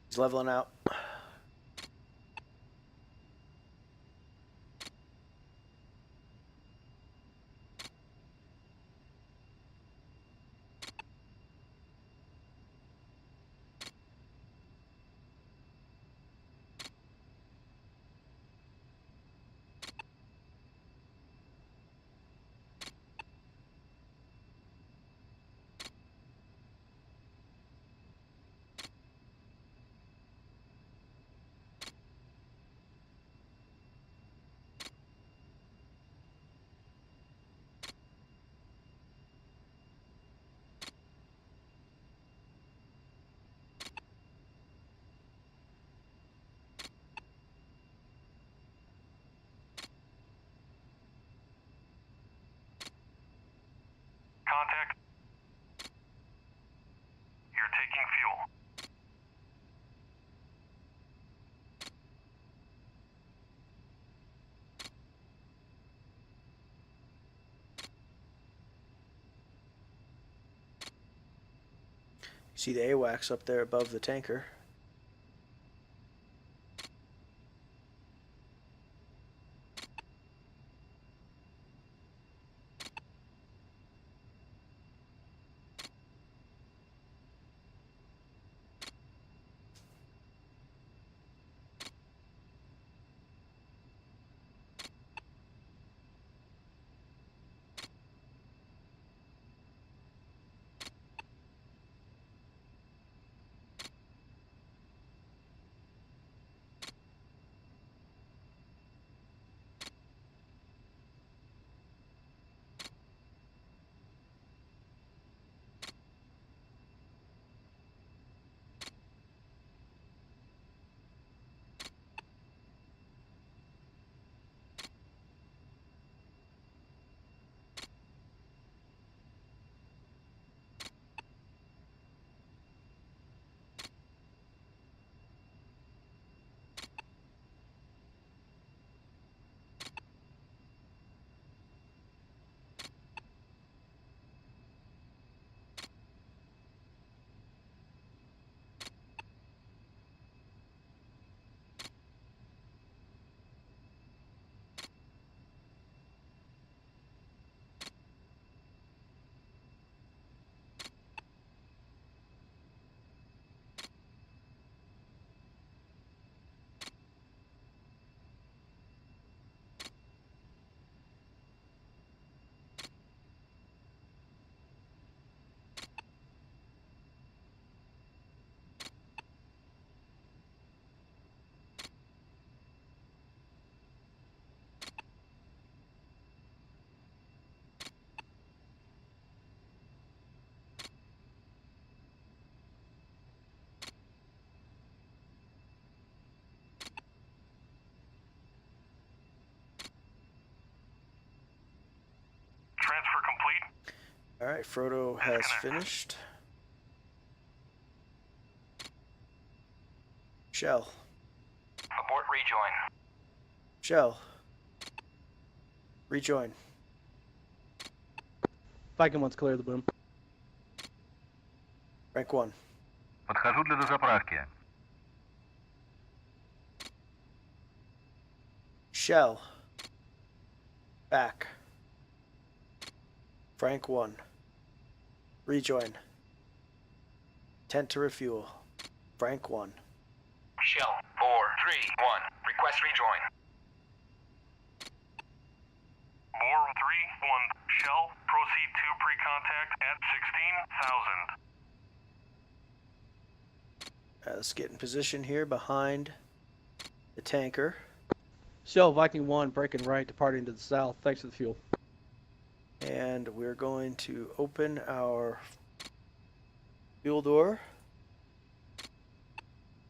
S1: He's leveling out.
S6: Contact. You're taking fuel.
S1: You see the AWACS up there above the tanker.
S6: Transfer complete.
S1: All right, Frodo has finished. Shell.
S4: Abort rejoin.
S1: Shell. Rejoin.
S2: Viking 1's clear of the boom.
S1: Rank 1.
S5: Подхожу для дозаправки.
S1: Shell. Back. Frank 1. Rejoin. Tent to refuel. Frank 1.
S4: Shell 431. Request rejoin.
S6: Bore 3-1. Shell. Proceed to pre-contact at 16,000.
S1: Let's get in position here behind the tanker.
S2: Shell Viking 1 breaking right, departing to the south. Thanks for the fuel.
S1: And we're going to open our fuel door.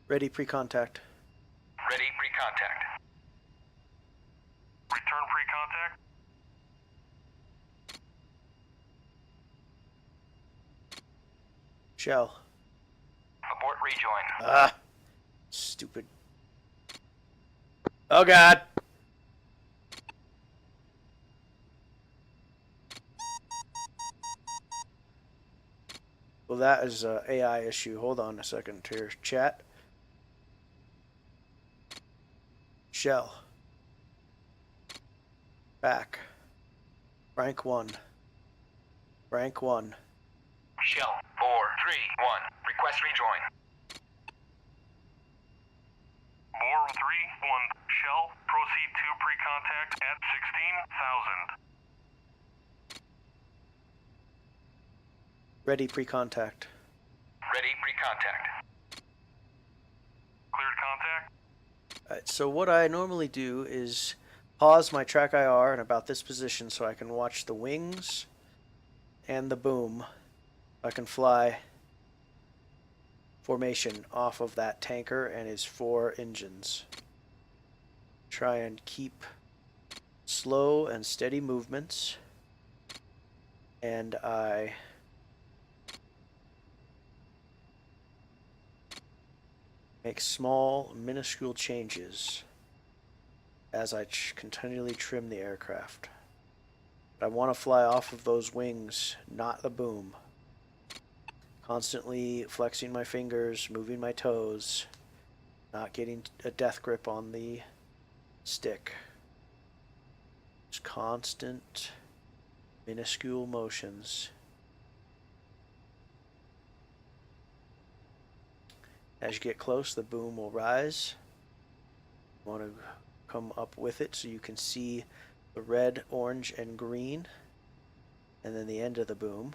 S1: Ready pre-contact.
S4: Ready pre-contact.
S6: Return pre-contact.
S1: Shell.
S4: Abort rejoin.
S1: Ah! Stupid. Oh god! Well, that is a AI issue. Hold on a second here. Chat. Shell. Back. Rank 1. Rank 1.
S4: Shell 431. Request rejoin.
S6: Bore 3-1. Shell, proceed to pre-contact at 16,000.
S1: Ready pre-contact.
S4: Ready pre-contact.
S6: Cleared contact.
S1: Alright, so what I normally do is pause my track IR in about this position so I can watch the wings and the boom. I can fly formation off of that tanker and his 4 engines. Try and keep slow and steady movements, and I make small, minuscule changes as I continually trim the aircraft. But I want to fly off of those wings, not the boom. Constantly flexing my fingers, moving my toes, not getting a death grip on the stick. Just constant, minuscule motions. As you get close, the boom will rise. You want to come up with it so you can see the red, orange, and green, and then the end of the boom.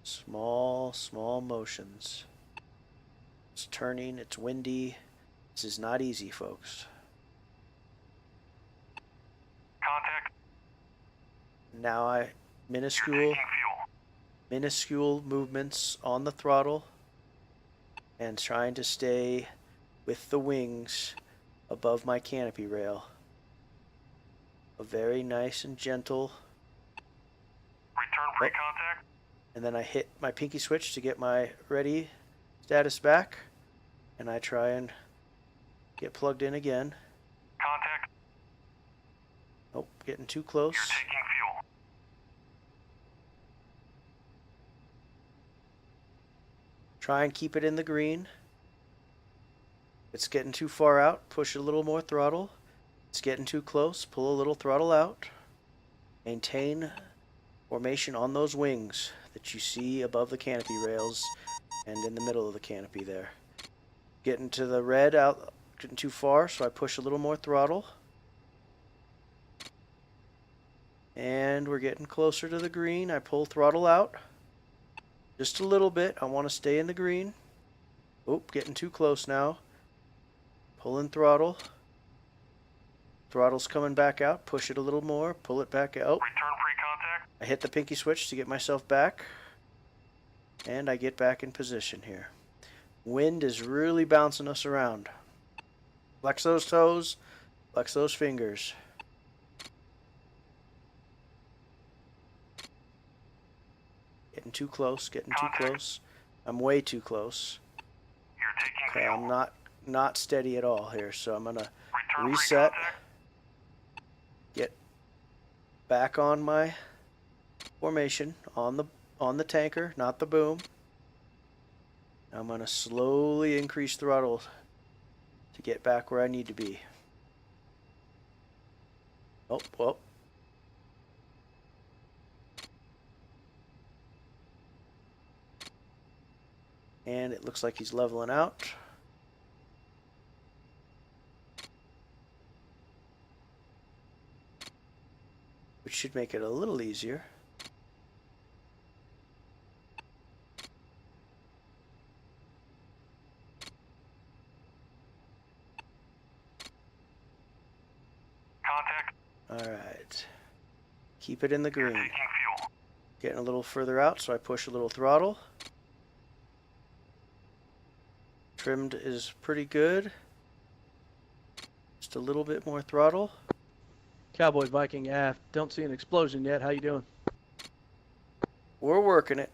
S1: Small, small motions. It's turning, it's windy. This is not easy, folks.
S6: Contact.
S1: Now
S6: You're
S1: minuscule
S6: taking fuel.
S1: minuscule movements on the throttle and trying to stay with the wings above my canopy rail. A very nice and gentle,
S6: Return pre-contact.
S1: and then I hit my pinky switch to get my ready status back, and I try and get plugged in again.
S6: Contact.
S1: Nope, getting too close.
S6: You're taking fuel.
S1: Try and keep it in the green. If it's getting too far out, push a little more throttle. It's getting too close, pull a little throttle out. Maintain formation on those wings that you see above the canopy rails and in the middle of the canopy there. Getting to the red out, getting too far, so I push a little more throttle. And we're getting closer to the green. I pull throttle out just a little bit. I want to stay in the green. Oop, getting too close now. Pulling throttle. Throttle's coming back out. Push it a little more. Pull it back out.
S6: Return pre-contact.
S1: I hit the pinky switch to get myself back. And I get back in position here. Wind is really bouncing us around. Flex those toes. Flex those fingers. Getting too close. Getting too close. I'm way too close.
S6: You're taking
S1: Okay,
S6: fuel.
S1: I'm not steady at all here, so I'm gonna
S6: Return
S1: reset.
S6: pre-contact.
S1: Get back on my formation on the tanker, not the boom. I'm gonna slowly increase throttle to get back where I need to be. Oh, well. And it looks like he's leveling out. Which should make it a little easier.
S6: Contact.
S1: Alright. Keep it in the
S6: You're
S1: green.
S6: taking fuel.
S1: Getting a little further out, so I push a little throttle. Trimmed is pretty good. Just a little bit more throttle.
S2: Cowboy Viking aft. Don't see an explosion yet. How you doing?
S1: We're working it.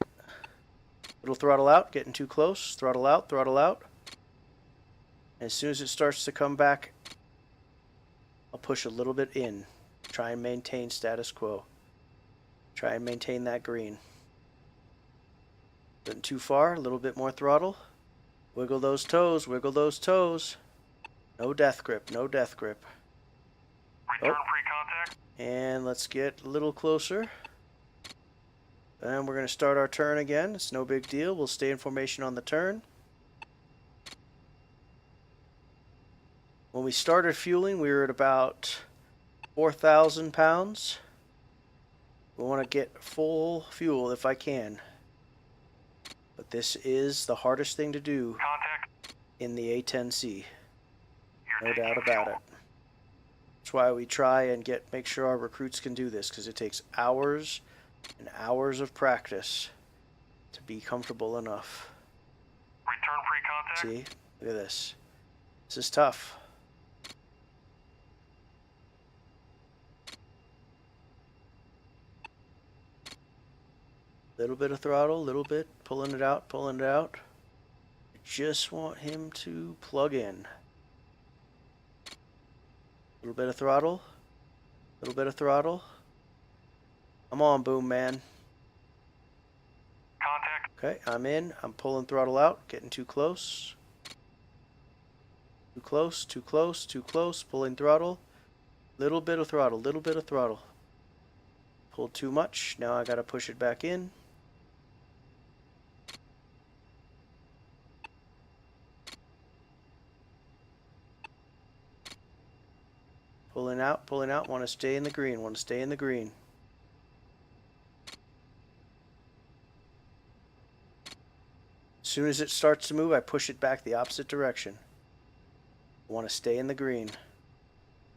S1: Little throttle out, getting too close. Throttle out, throttle out. As soon as it starts to come back, I'll push a little bit in. Try and maintain status quo. Try and maintain that green. Getting too far, a little bit more throttle. Wiggle those toes, wiggle those toes. No death grip, no death grip.
S6: Return pre-contact.
S1: And let's get a little closer. And we're going to start our turn again. It's no big deal. We'll stay in formation on the turn. When we started fueling, we were at about 4,000 pounds. We want to get full fuel if I can. But this is the hardest thing to do
S6: Contact.
S1: in the A-10c.
S6: You're
S1: No doubt
S6: taking
S1: about
S6: fuel.
S1: it. That's why we try and make sure our recruits can do this, because it takes hours and hours of practice to be comfortable enough.
S6: Return pre-contact.
S1: See? Look at this. This is tough. Little bit of throttle, little bit, pulling it out, pulling it out. Just want him to plug in. Little bit of throttle, little bit of throttle. Come on, boom man.
S6: Contact.
S1: Okay, I'm in. I'm pulling throttle out, getting too close. Too close, too close, too close. Pulling throttle. Little bit of throttle, little bit of throttle. Pulled too much. Now I gotta push it back in. Pulling out, want to stay in the green, want to stay in the green. As soon as it starts to move, I push it back the opposite direction. Want to stay in the green.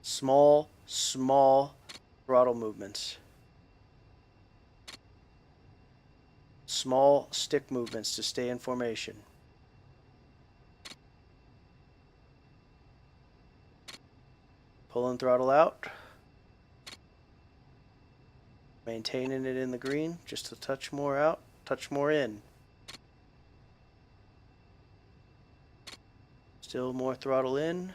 S1: Small, small throttle movements. Small stick movements to stay in formation. Pulling throttle out. Maintaining it in the green, just a touch more out, touch more in. Still more throttle in.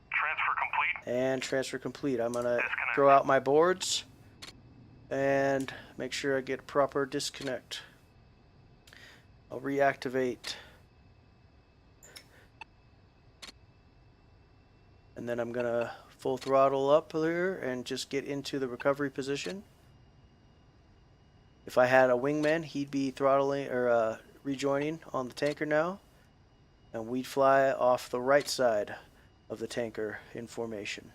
S6: Transfer complete.
S1: And transfer complete. I'm gonna throw out my boards and make sure I get proper disconnect. I'll reactivate. And then I'm gonna full throttle up here and just get into the recovery position. If I had a wingman, he'd be throttling or rejoining on the tanker now, and we'd fly off the right side of the tanker in formation.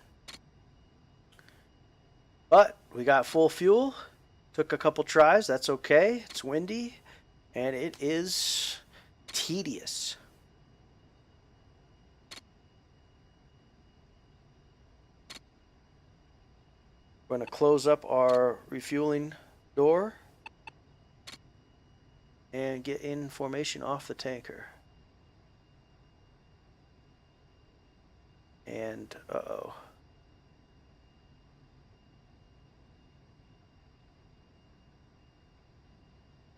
S1: But we got full fuel. Took a couple tries. That's okay. It's windy, and it is tedious. We're going to close up our refueling door and get in formation off the tanker. And, uh-oh.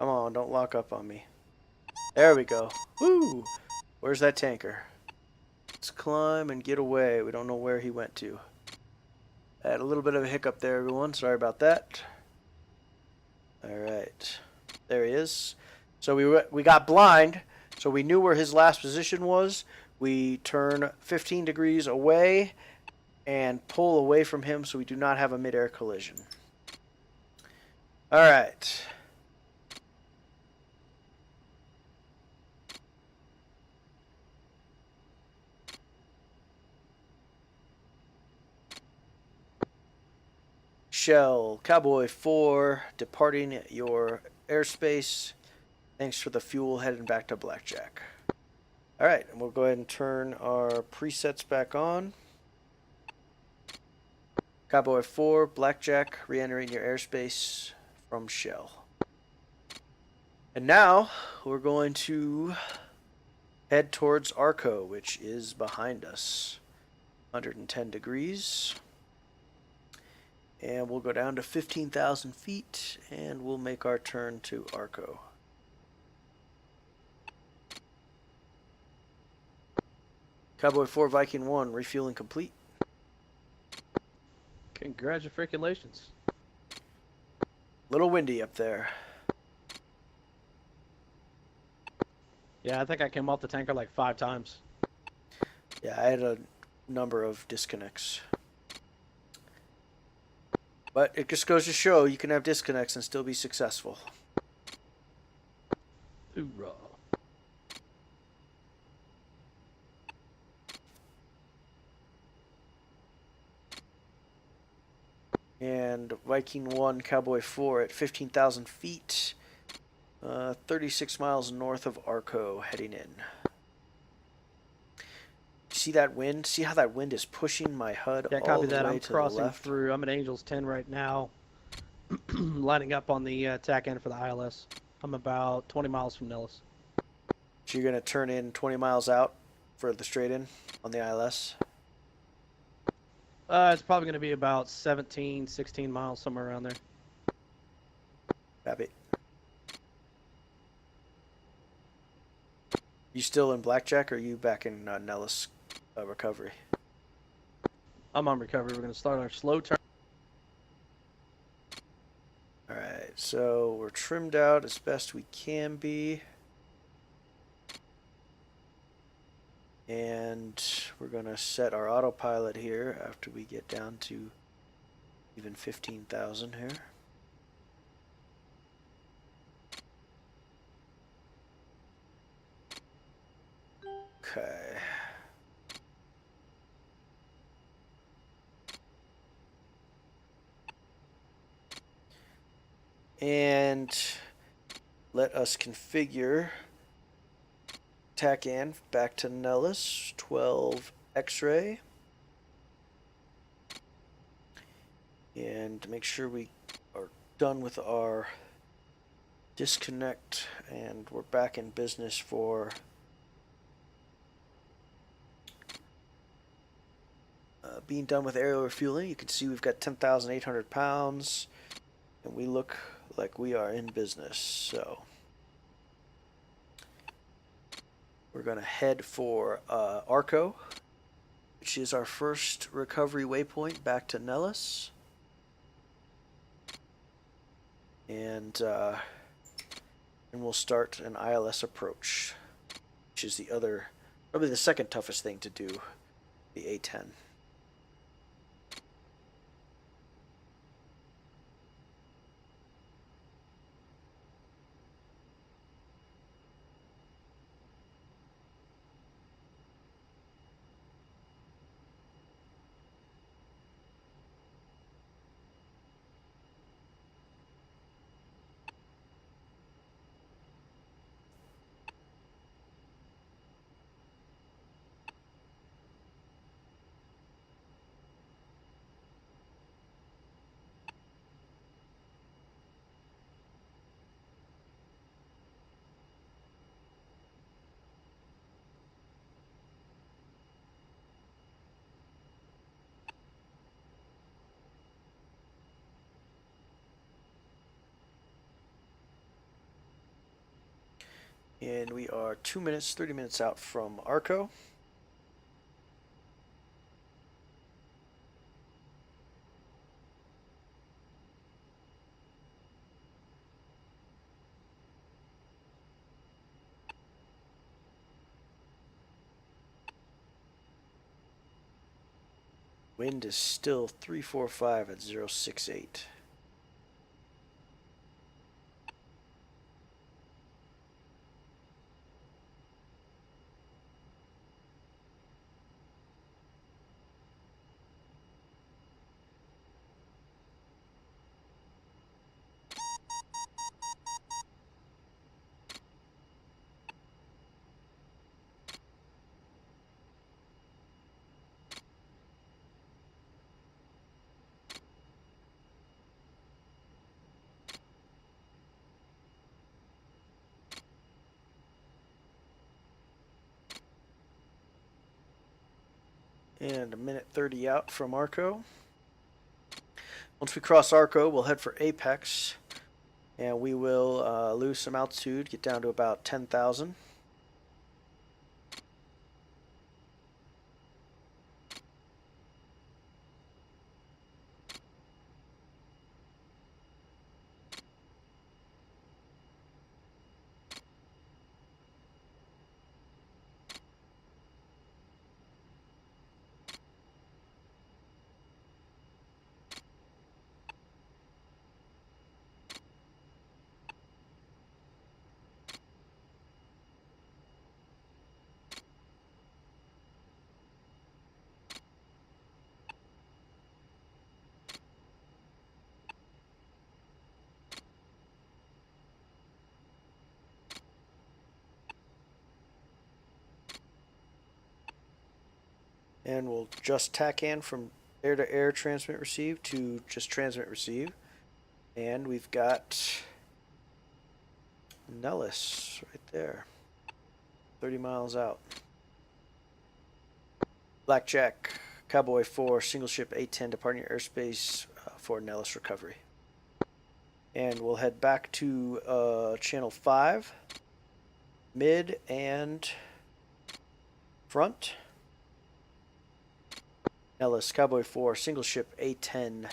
S1: Come on, don't lock up on me. There we go. Woo! Where's that tanker? Let's climb and get away. We don't know where he went to. I had a little bit of a hiccup there, everyone. Sorry about that. Alright. There he is. So we got blind, so we knew where his last position was. We turn 15 degrees away and pull away from him so we do not have a mid-air collision. Alright. Shell, Cowboy 4, departing your airspace. Thanks for the fuel, heading back to Blackjack. Alright, and we'll go ahead and turn our presets back on. Cowboy 4, Blackjack, re-entering your airspace from Shell. And now, we're going to head towards Arco, which is behind us. 110 degrees. And we'll go down to 15,000 feet, and we'll make our turn to Arco. Cowboy 4, Viking 1, refueling complete.
S2: Congratulations.
S1: Little windy up there.
S2: Yeah, I think I came off the tanker like 5 times.
S1: Yeah, I had a number of disconnects. But it just goes to show you can have disconnects and still be successful.
S2: Hoorah.
S1: And Viking 1, Cowboy 4 at 15,000 feet, 36 miles north of Arco, heading in. See that wind? See how that wind is pushing my HUD
S2: Yeah,
S1: all
S2: copy
S1: the
S2: that.
S1: way
S2: I'm
S1: to the
S2: crossing
S1: left?
S2: through. I'm at Angels 10 right now, lining up on the tack end for the ILS. I'm about 20 miles from Nellis.
S1: So you're going to turn in 20 miles out for the straight in on the ILS?
S2: It's probably going to be about 17, 16 miles, somewhere around there.
S1: Copy. You still in Blackjack, or are you back in Nellis recovery?
S2: I'm on recovery. We're going to start our slow turn.
S1: Alright, so we're trimmed out as best we can be. And we're going to set our autopilot here after we get down to even 15,000 here. Okay. And let us configure TACAN back to Nellis, 12 X-ray. And make sure we are done with our disconnect, and we're back in business for being done with aerial refueling. You can see we've got 10,800 pounds, and we look like we are in business. So we're going to head for Arco, which is our first recovery waypoint back to Nellis. And we'll start an ILS approach, which is the other, probably the second toughest thing to do, the A-10. And we are 2 minutes, 30 minutes out from Arco. Wind is still 345 at 068. And a minute 30 out from Arco. Once we cross Arco, we'll head for Apex, and we will lose some altitude, get down to about 10,000. And we'll just TACAN from air-to-air transmit receive to just transmit receive. And we've got Nellis right there. 30 miles out. Blackjack, Cowboy 4, single ship A-10 departing your airspace for Nellis recovery. And we'll head back to channel 5, mid and front. Nellis, Cowboy 4, single ship A-10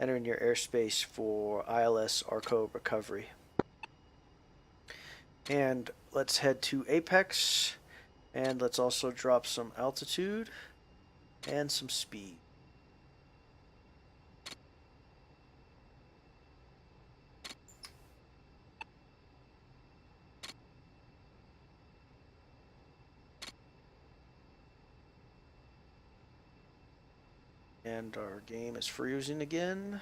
S1: entering your airspace for ILS ARCO recovery. And let's head to Apex, and let's also drop some altitude and some speed. And our game is freezing again.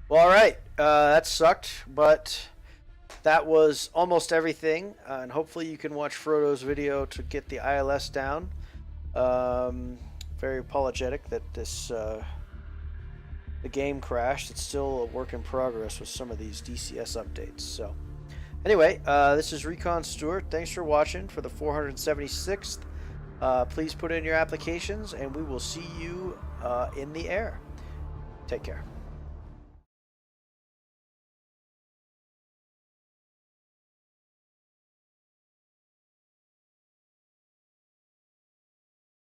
S1: Well, all right, that sucked, but that was almost everything, and hopefully you can watch Frodo's video to get the ILS down. Very apologetic that the game crashed. It's still a work in progress with some of these DCS updates. So anyway, this is Recon Stewart. Thanks for watching for the 476th. Please put in your applications, and we will see you in the air. Take care.